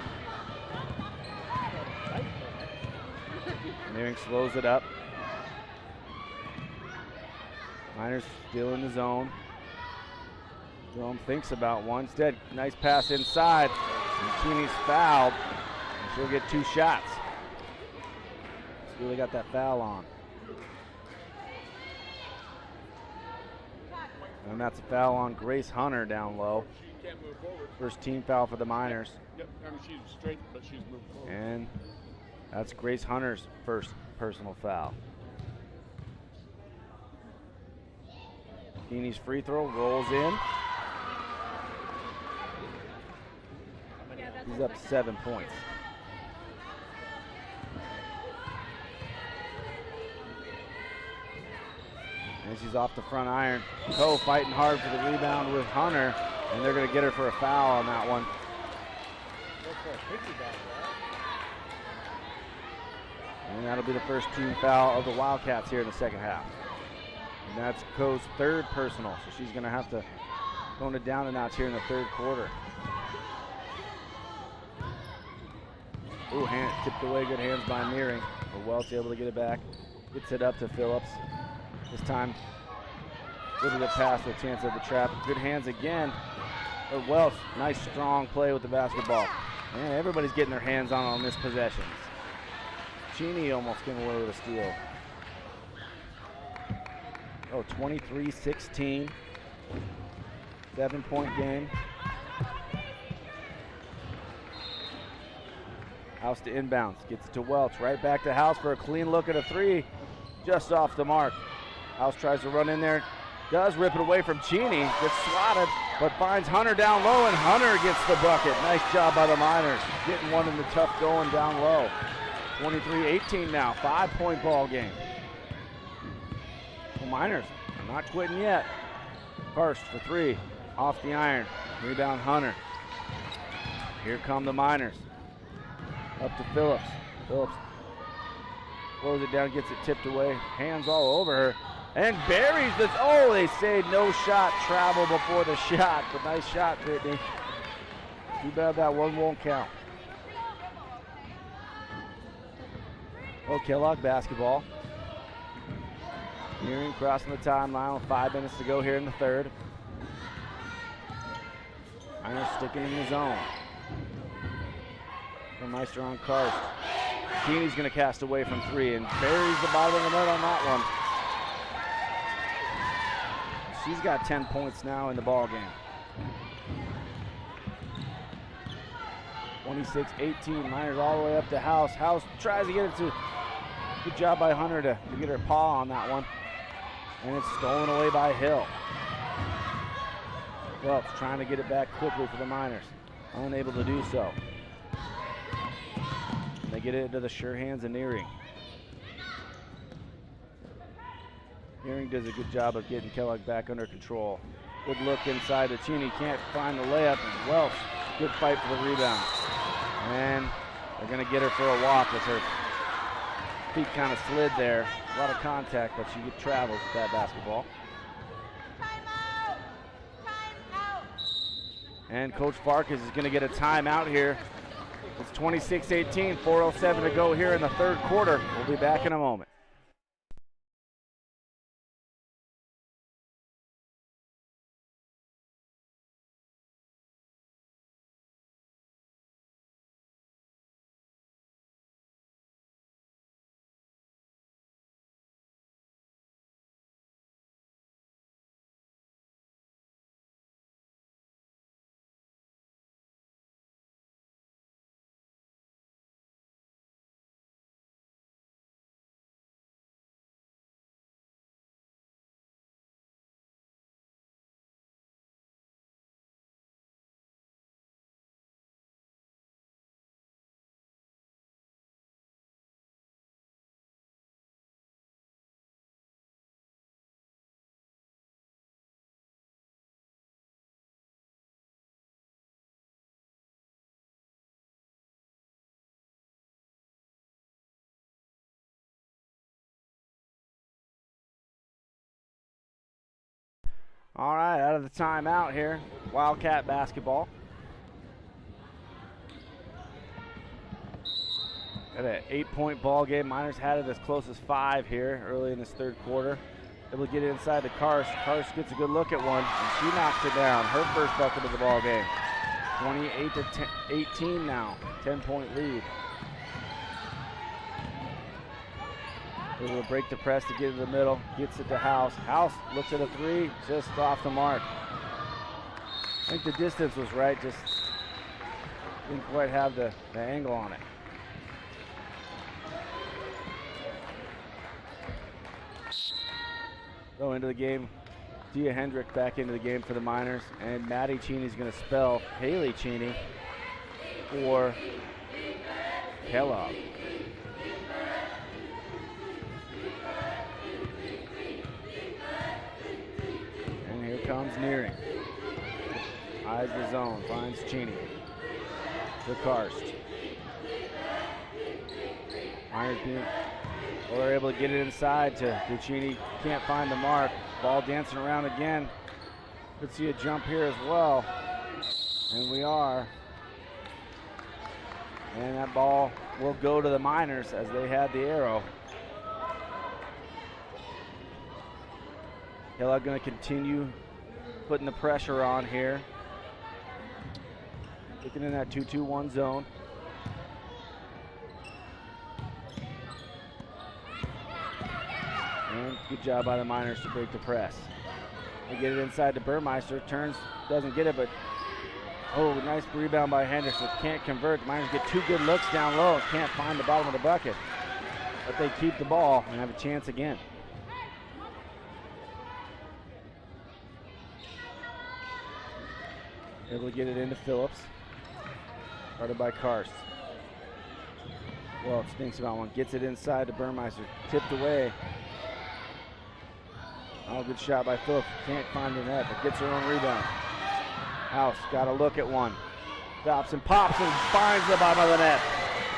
Nearing slows it up. Miners still in the zone. Jerome thinks about one. Instead, nice pass inside. And Cheney's fouled. And she'll get 2 shots. She's really got that foul on. And that's a foul on Grace Hunter down low. She can't move forward. First team foul for the Miners. Yep, I mean, she's straight, but she's moving forward. And that's Grace Hunter's first personal foul. Cheney's free throw rolls in. He's up 7 points. And she's off the front iron. Coe fighting hard for the rebound with Hunter, and they're going to get her for a foul on that one. And that'll be the first team foul of the Wildcats here in the second half. And that's Co's third personal, so she's going to have to tone it down a notch here in the third quarter. Ooh, hand tipped away, good hands by Nearing. But Welch able to get it back. Gets it up to Phillips. This time, good to the pass with a chance of the trap. Good hands again. But Welch, nice strong play with the basketball. Man, everybody's getting their hands on this possession. Cheney almost came away with a steal. Oh, 23-16. 7-point game. House to inbounds. Gets it to Welch. Right back to House for a clean look at a three. Just off the mark. House tries to run in there. Does rip it away from Cheney. Gets swatted, but finds Hunter down low, and Hunter gets the bucket. Nice job by the Miners. Getting one in the tough going down low. 23-18 now. 5-point ball game. The Miners are not quitting yet. First for three. Off the iron. Rebound Hunter. Here come the Miners. Up to Phillips. Phillips throws it down, gets it tipped away. Hands all over her. And buries this. Oh, they say no shot. Travel before the shot. But nice shot, Brittany. Too bad that one won't count. Oh, Kellogg basketball. Nearing crossing the timeline with 5 minutes to go here in the third. Miners sticking in the zone. Meister on Karst. Keeney's going to cast away from three and buries the bottom of the net on that one. She's got 10 points now in the ball game. 26-18. Miners all the way up to House. House tries to get it to. Good job by Hunter to get her paw on that one. And it's stolen away by Hill. Phelps trying to get it back quickly for the Miners. Unable to do so. And they get it into the sure hands of Nearing. Nearing does a good job of getting Kellogg back under control. Good look inside to Cheney. Can't find the layup. And Welch, good fight for the rebound. And they're going to get her for a walk as her feet kind of slid there. A lot of contact, but she travels with that basketball. Timeout! Timeout! And Coach Farkas is going to get a timeout here. It's 26-18, 4:07 to go here in the third quarter. We'll be back in a moment. All right, out of the timeout here, Wildcat basketball. Got an 8-point ball game. Miners had it as close as 5 here early in this third quarter. Able to get it inside to Karst. Karst gets a good look at one, and she knocks it down. Her first bucket of the ball game. 28-18 now, 10-point lead. Able to break the press to get in the middle, gets it to House. House looks at a three, just off the mark. I think the distance was right, just didn't quite have the angle on it. So into the game, Dia Hendrick back into the game for the Miners, and Maddie Cheney's going to spell Haley Cheney for Kellogg. Comes Nearing. Eyes the zone, finds Cheney. to Karst. Miners are able to get it inside to Duccini. Can't find the mark. Ball dancing around again. Could see a jump here as well. And we are. And that ball will go to the Miners as they had the arrow. Kellogg going to continue putting the pressure on here. Looking in that 2-2-1 zone. And good job by the Miners to break the press. They get it inside to Burmeister. Turns, doesn't get it, but oh, nice rebound by Henderson. Can't convert. The Miners get two good looks down low and can't find the bottom of the bucket. But they keep the ball and have a chance again. Able to get it into Phillips. Guarded by Karst. Well, thinks about one. Gets it inside to Burmeister. Tipped away. Oh, good shot by Phillips. Can't find the net, but gets her own rebound. House got a look at one. Stops and pops and finds the bottom of the net.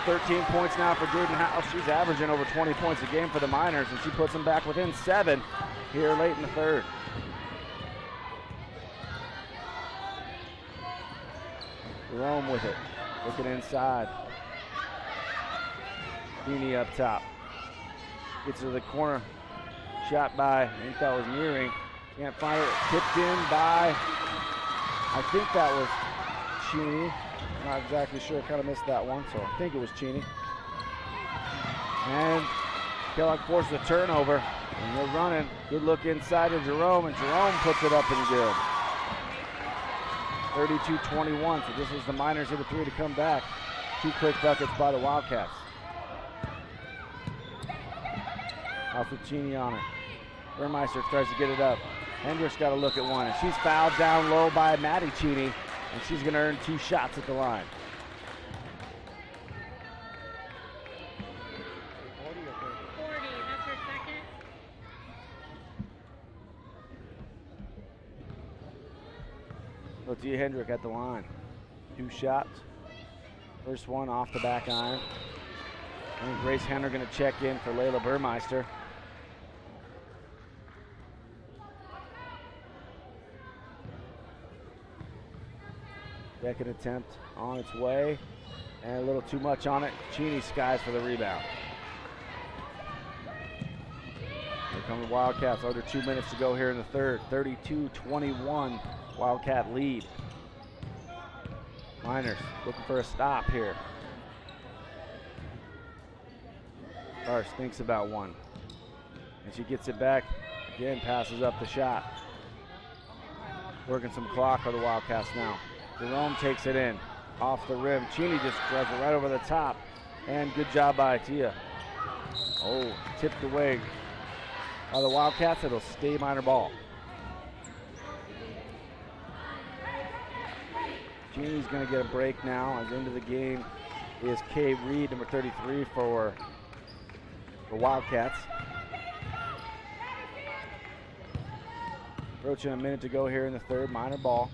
13 points now for Jaden House. She's averaging over 20 points a game for the Miners, and she puts them back within 7 here late in the third. Jerome with it. Looking inside. Feeney up top. Gets to the corner. Shot by, I think that was Nearing. Can't find it. Tipped in by, I think that was Cheney. Not exactly sure. Kind of missed that one, so I think it was Cheney. And Kellogg forces a turnover. And they're running. Good look inside to Jerome, and Jerome puts it up and good. 32-21, so this is the Miners hit a three to come back. Two quick buckets by the Wildcats. House with Cheney on it. Burmeister tries to get it up. Hendricks got a look at one, and she's fouled down low by Maddie Cheney, and she's going to earn 2 shots at the line. 40, that's her second. Lotia Hendrick at the line. 2 shots. First one off the back iron. And Grace Henner going to check in for Layla Burmeister. Second attempt on its way, and a little too much on it. Cheney skies for the rebound. Here come the Wildcats. Under 2 minutes to go here in the third. 32-21 Wildcat lead. Miners looking for a stop here. Karst thinks about one, and she gets it back. Again, passes up the shot. Working some clock for the Wildcats now. Jerome takes it in, off the rim. Cheney just grabs it right over the top, and good job by Tia. Oh, tipped away by the Wildcats. It'll stay Miner ball. Cheney's going to get a break now. As into the game is Kay Reed, number 33 for the Wildcats. Approaching a minute to go here in the third. Miner ball.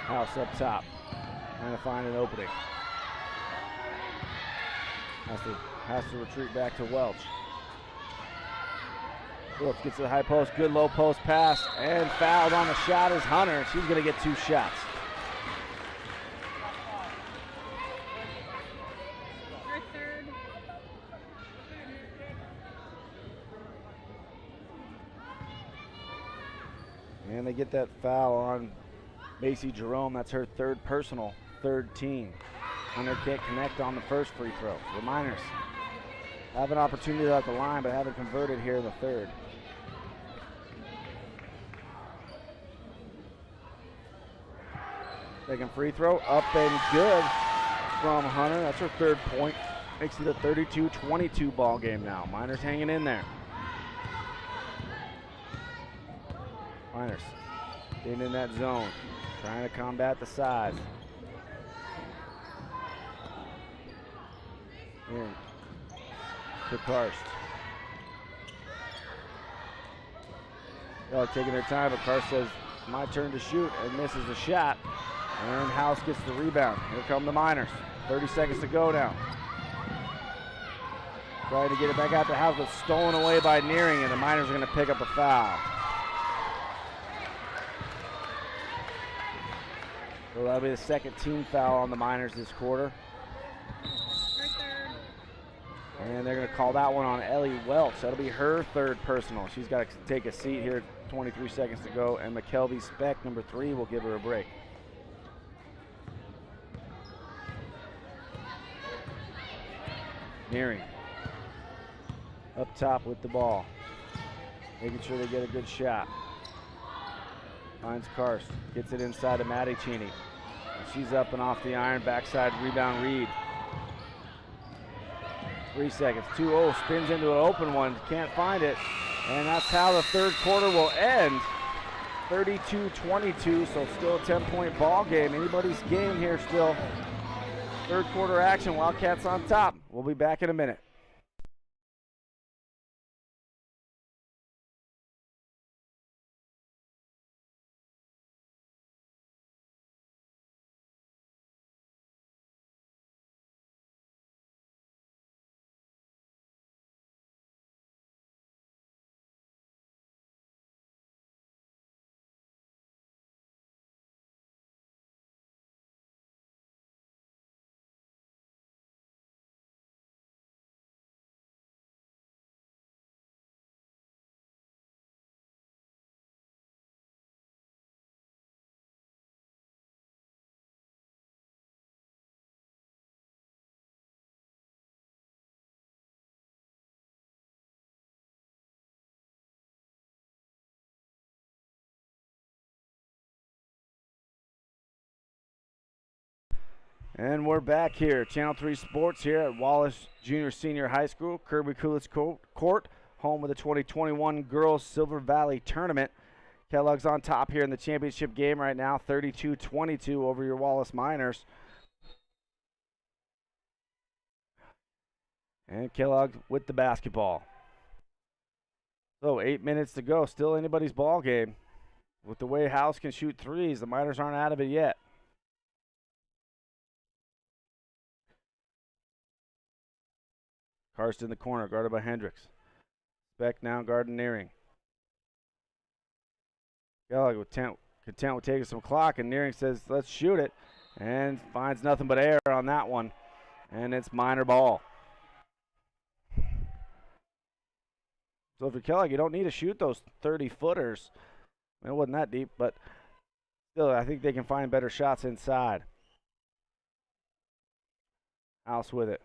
House up top, trying to find an opening. Has to retreat back to Welch. Phillips gets to the high post, good low post pass, and fouled on the shot is Hunter. She's going to get 2 shots. Her third. And they get that foul on Macy Jerome. That's her third personal, third team. Hunter can't connect on the first free throw. The Miners have an opportunity at the line, but haven't converted here in the third. Second free throw, up and good from Hunter. That's her third point. Makes it a 32-22 ball game now. Miners hanging in there. Miners getting in that zone, trying to combat the size. In to Karst. Taking their time, but Karst says My turn to shoot, and misses the shot. And House gets the rebound. Here come the Miners. 30 seconds to go now. Trying to get it back out to House, but stolen away by Nearing, and the Miners are going to pick up a foul. So that'll be the second team foul on the Miners this quarter. And they're going to call that one on Ellie Welch. That'll be her third personal. She's got to take a seat here. 23 seconds to go. And McKelvey Speck, number 3, will give her a break. Nearing. Up top with the ball. Making sure they get a good shot. Finds Karst. Gets it inside to Maddie Cheney. She's up and off the iron. Backside rebound Reed. 3 seconds. 2-0. Spins into an open one. Can't find it. And that's how the third quarter will end. 32-22. So still a 10-point ball game. Anybody's game here still. Third quarter action. Wildcats on top. We'll be back in a minute. And we're back here, Channel 3 Sports here at Wallace Junior Senior High School, Kirby Coolidge Court, home of the 2021 Girls Silver Valley Tournament. Kellogg's on top here in the championship game right now, 32-22 over your Wallace Miners. And Kellogg with the basketball. So 8 minutes to go, still anybody's ball game. With the way House can shoot threes, the Miners aren't out of it yet. Karst in the corner, guarded by Hendricks. Speck now guarding Nearing. Kellogg content with taking some clock, and Nearing says, let's shoot it, and finds nothing but air on that one, and it's Miner ball. So for Kellogg, you don't need to shoot those 30-footers. I mean, it wasn't that deep, but still, I think they can find better shots inside. House with it.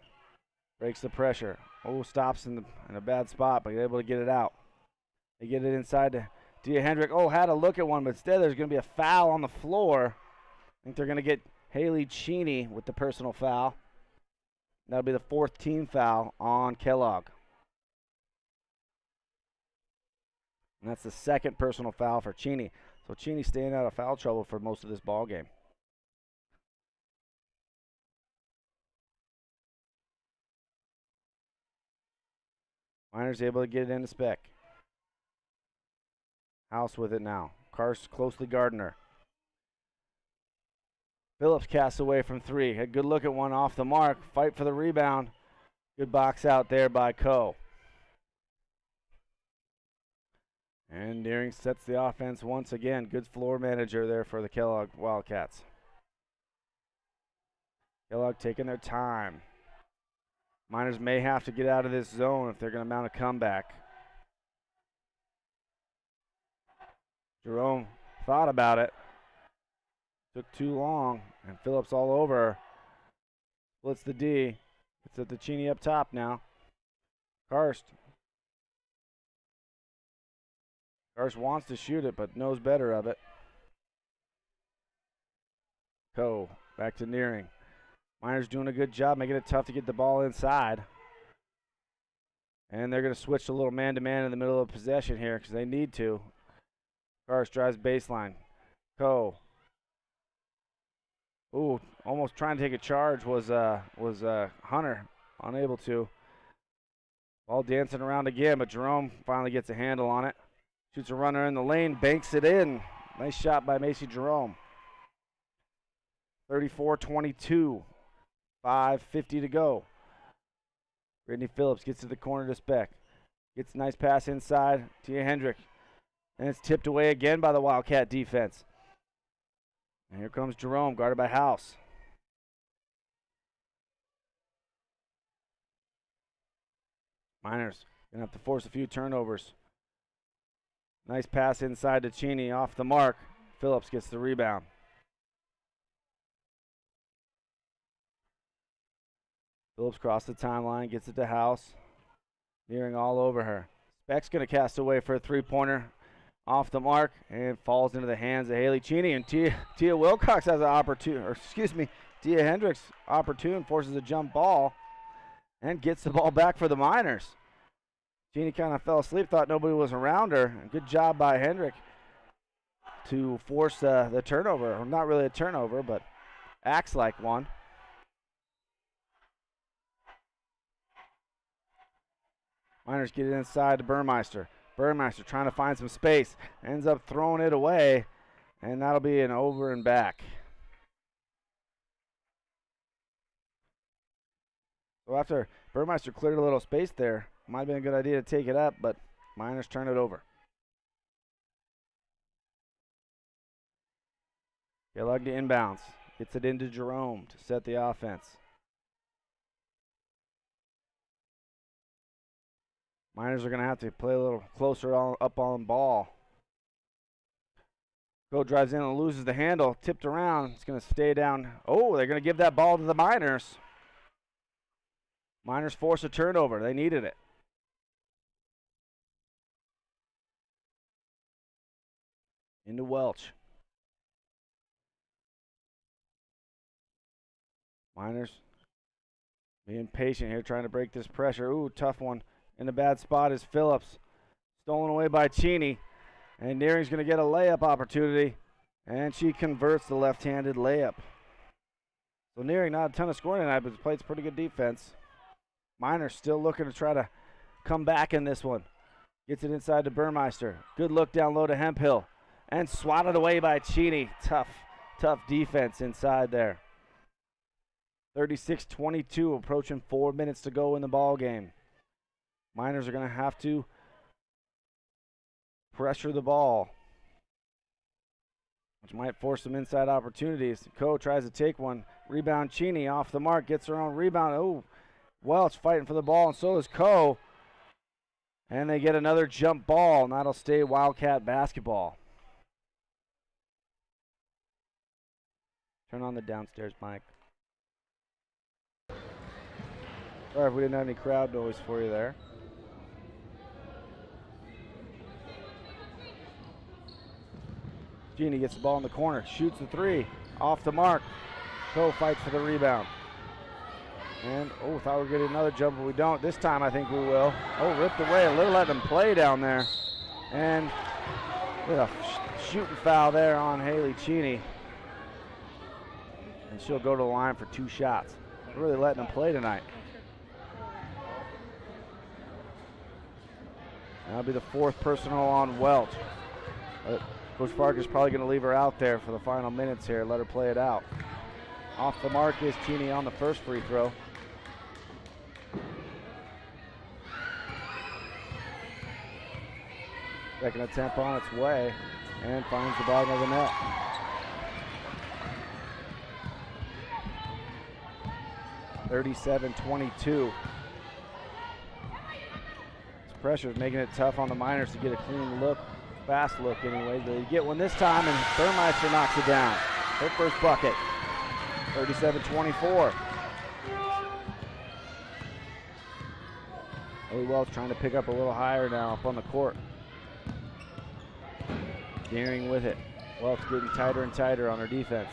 Breaks the pressure. Oh, stops in a bad spot, but able to get it out. They get it inside to Dia Hendrick. Oh, had a look at one, but instead there's going to be a foul on the floor. I think they're going to get Haley Cheney with the personal foul. That'll be the 4th team foul on Kellogg. And that's the 2nd personal foul for Cheney. So Cheney staying out of foul trouble for most of this ball game. Miners able to get it into Speck. House with it now. Karst closely guarding her. Phillips casts away from 3. Had a good look at one off the mark. Fight for the rebound. Good box out there by Coe. And Nearing sets the offense once again. Good floor manager there for the Kellogg Wildcats. Kellogg taking their time. Miners may have to get out of this zone if they're going to mount a comeback. Jerome thought about it. Took too long, and Phillips all over her. Splits the D. It's at the Cheney up top now. Karst. Karst wants to shoot it, but knows better of it. Coe back to Nearing. Miners doing a good job, making it tough to get the ball inside. And they're going to switch to a little man-to-man in the middle of possession here because they need to. Karst drives baseline. Coe. Ooh, almost trying to take a charge was Hunter. Unable to. Ball dancing around again, but Jerome finally gets a handle on it. Shoots a runner in the lane, banks it in. Nice shot by Macy Jerome. 34-22. 5:50 to go. Brittany Phillips gets to the corner to Speck. Gets a nice pass inside. Tia Hendrick. And it's tipped away again by the Wildcat defense. And here comes Jerome, guarded by House. Miners going to have to force a few turnovers. Nice pass inside to Cheney, off the mark. Phillips gets the rebound. Phillips crossed the timeline, gets it to House. Nearing all over her. Speck's going to cast away for a three-pointer. Off the mark and falls into the hands of Haley Cheney. And Tia Wilcox has an opportunity, or excuse me, Tia Hendricks opportune, forces a jump ball and gets the ball back for the Miners. Cheney kind of fell asleep, thought nobody was around her. Good job by Hendrick to force the turnover. Or not really a turnover, but acts like one. Miners get it inside to Burmeister. Burmeister trying to find some space. Ends up throwing it away, and that'll be an over and back. So after Burmeister cleared a little space there, might have been a good idea to take it up, but Miners turn it over. Kellogg to inbounds. Gets it into Jerome to set the offense. Miners are going to have to play a little closer up on ball. Go drives in and loses the handle. Tipped around. It's going to stay down. Oh, they're going to give that ball to the Miners. Miners force a turnover. They needed it. Into Welch. Miners being patient here, trying to break this pressure. Ooh, tough one. In a bad spot is Phillips. Stolen away by Cheney. And Nearing's going to get a layup opportunity. And she converts the left-handed layup. So Nearing, not a ton of scoring tonight, but played pretty good defense. Miners still looking to try to come back in this one. Gets it inside to Burmeister. Good look down low to Hemphill. And swatted away by Cheney. Tough defense inside there. 36-22, approaching 4 minutes to go in the ball game. Miners are going to have to pressure the ball, which might force some inside opportunities. Coe tries to take one. Rebound Cheney off the mark. Gets her own rebound. Oh, Welch fighting for the ball, and so does Coe. And they get another jump ball, and that'll stay Wildcat basketball. Turn on the downstairs mic. Sorry if we didn't have any crowd noise for you there. Cheney gets the ball in the corner, shoots the three, off the mark. Coe fights for the rebound. And, oh, thought we were getting another jump, but we don't. This time I think we will. Oh, ripped away. A little let them play down there. And with a shooting foul there on Haley Cheney. And she'll go to the line for 2 shots. Really letting them play tonight. That'll be the 4th personal on Welch. Coach Parker's probably going to leave her out there for the final minutes here. Let her play it out. Off the mark is Cheney on the first free throw. Second attempt on its way and finds the bottom of the net. (37-22). This pressure is making it tough on the Miners to get a clean look, fast look anyway. They get one this time, and Burmeister knocks it down. Her first bucket. 37-24. Ellie Welch trying to pick up a little higher now up on the court. Nearing with it. Welch getting tighter and tighter on her defense.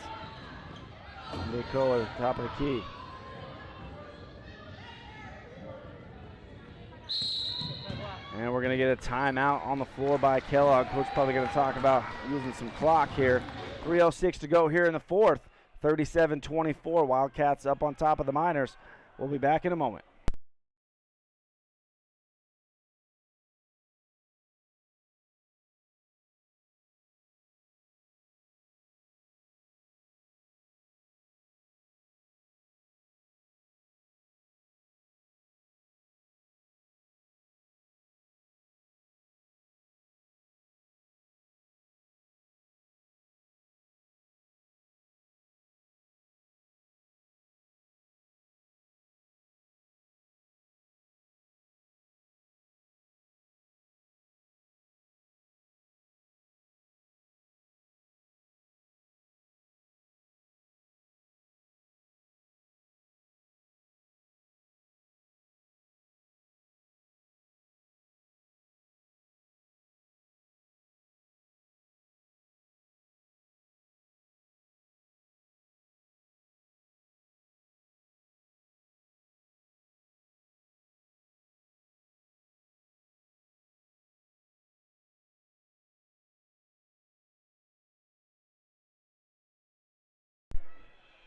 Nicola at the top of the key. And we're going to get a timeout on the floor by Kellogg. Coach probably going to talk about using some clock here. 3:06 to go here in the 4th. 37-24. Wildcats up on top of the Miners. We'll be back in a moment.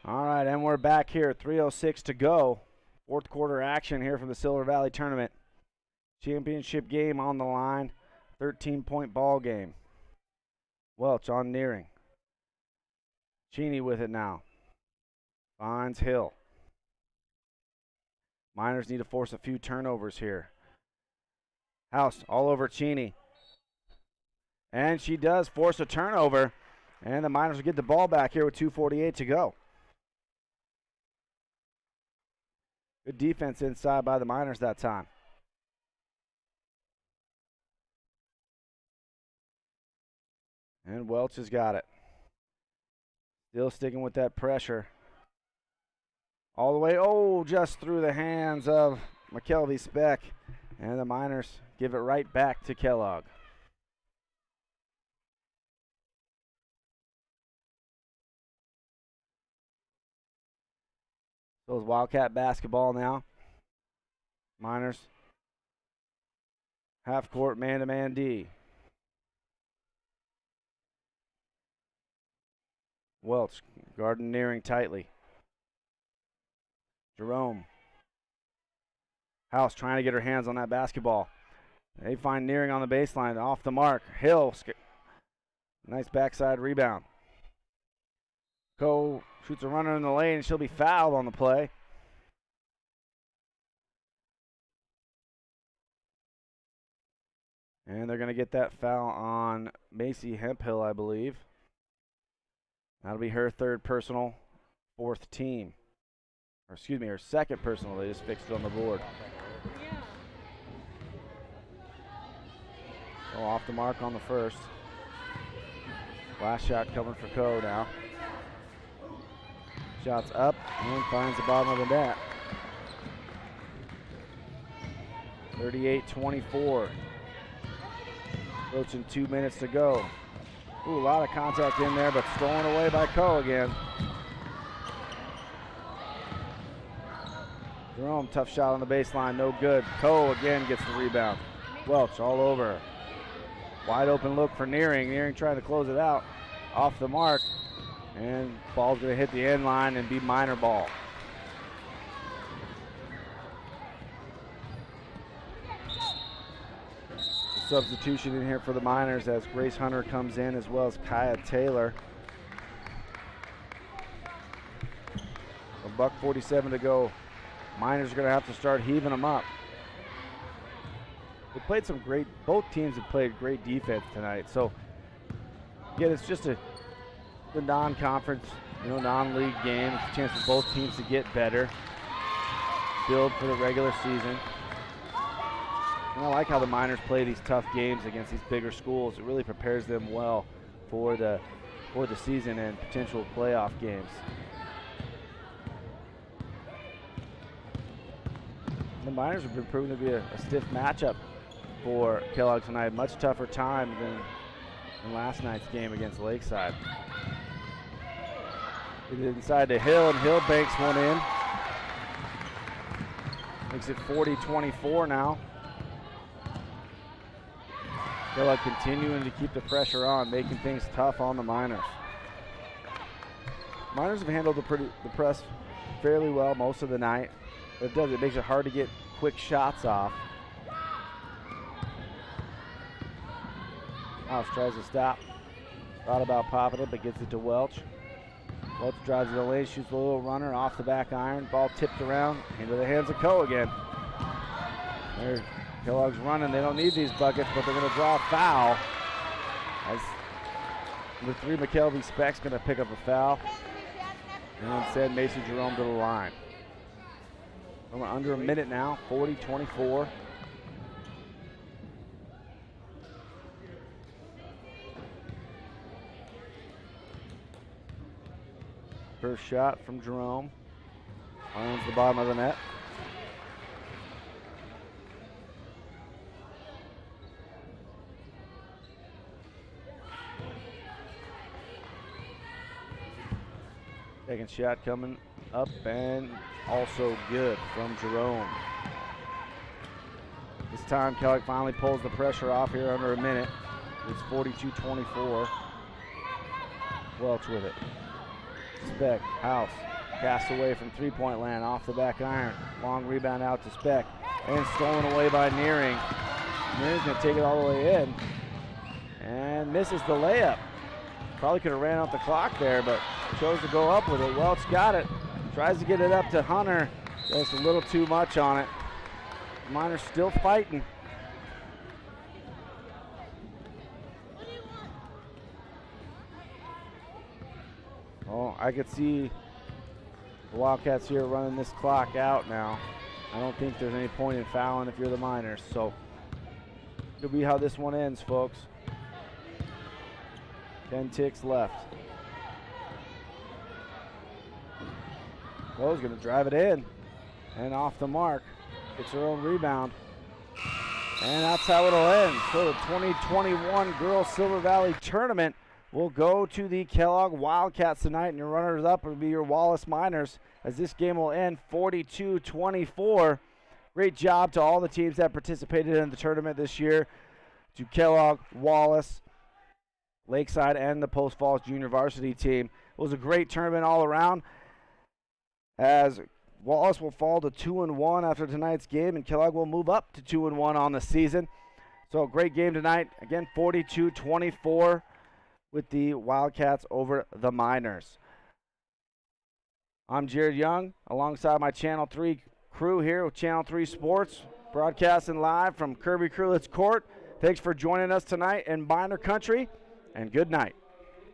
All right, and we're back here. 3:06 to go. Fourth quarter action here from the Silver Valley Tournament. Championship game on the line. 13-point ball game. Welch on Nearing. Cheney with it now. Finds Hill. Miners need to force a few turnovers here. House all over Cheney. And she does force a turnover. And the Miners will get the ball back here with 2:48 to go. Good defense inside by the Miners that time. And Welch has got it. Still sticking with that pressure. All the way, just through the hands of McKelvey Speck. And the Miners give it right back to Kellogg. So it's Wildcat basketball now. Miners. Half court, man-to-man D. Welch, guarding Nearing tightly. Jerome. House trying to get her hands on that basketball. They find Nearing on the baseline, off the mark. Hill, nice backside rebound. Coe shoots a runner in the lane. She'll be fouled on the play. And they're going to get that foul on Macy Hemphill, I believe. That'll be her third personal, fourth team. Or excuse me, her second personal. They just fixed it on the board. Yeah. So off the mark on the first. Last shot coming for Coe now. Shots up and finds the bottom of the net. 38-24. Approaching 2 minutes to go. Ooh, a lot of contact in there, but stolen away by Coe again. Jerome, tough shot on the baseline, no good. Coe again gets the rebound. Welch all over her. Wide open look for Nearing. Nearing trying to close it out. Off the mark. And ball's going to hit the end line and be Miner ball. Substitution in here for the Miners as Grace Hunter comes in, as well as Kaya Taylor. $1:47 to go. Miners are going to have to start heaving them up. They played some great, both teams have played great defense tonight. So, again, it's just the non-conference, non-league game. It's a chance for both teams to get better, build for the regular season. And I like how the Miners play these tough games against these bigger schools. It really prepares them well for the season and potential playoff games. The Miners have been proven to be a stiff matchup for Kellogg tonight. Much tougher time than last night's game against Lakeside. It is inside to Hill, and Hill banks one in. Makes it 40-24 now. Kellogg continuing to keep the pressure on, making things tough on the Miners. Miners have handled the press fairly well most of the night. It makes it hard to get quick shots off. House tries to stop. Thought about popping it, but gets it to Welch. Welch drives it the lane, shoots a little runner off the back iron. Ball tipped around into the hands of Coe again. There, Kellogg's running. They don't need these buckets, but they're going to draw a foul. As number 3, McKelvey Speck's going to pick up a foul. And send Macy Jerome to the line. We're under a minute now, 40-24. First shot from Jerome. Finds the bottom of the net. Second shot coming up and also good from Jerome. This time Kellogg finally pulls the pressure off here under a minute. It's 42-24. Welch with it. Speck, House, Cast away from three-point land, off the back iron. Long rebound out to Speck. And stolen away by Nearing. Nearing's going to take it all the way in. And misses the layup. Probably could have ran out the clock there, but chose to go up with it. Welch got it. Tries to get it up to Hunter. Just a little too much on it. Miners still fighting. Oh, I could see the Wildcats here running this clock out now. I don't think there's any point in fouling if you're the Miners. So it'll be how this one ends, folks. 10 ticks left. Bo's going to drive it in and off the mark. Gets her own rebound. And that's how it'll end. So the 2021 Girls Silver Valley Tournament will go to the Kellogg Wildcats tonight, and your runners-up will be your Wallace Miners, as this game will end 42-24. Great job to all the teams that participated in the tournament this year, to Kellogg, Wallace, Lakeside, and the Post Falls Junior Varsity team. It was a great tournament all around, as Wallace will fall to 2-1 after tonight's game, and Kellogg will move up to 2-1 on the season. So a great game tonight. Again, 42-24 with the Wildcats over the Miners. I'm Jared Young, alongside my Channel 3 crew here with Channel 3 Sports, broadcasting live from Kirby Krulitz Court. Thanks for joining us tonight in Miner Country, and good night.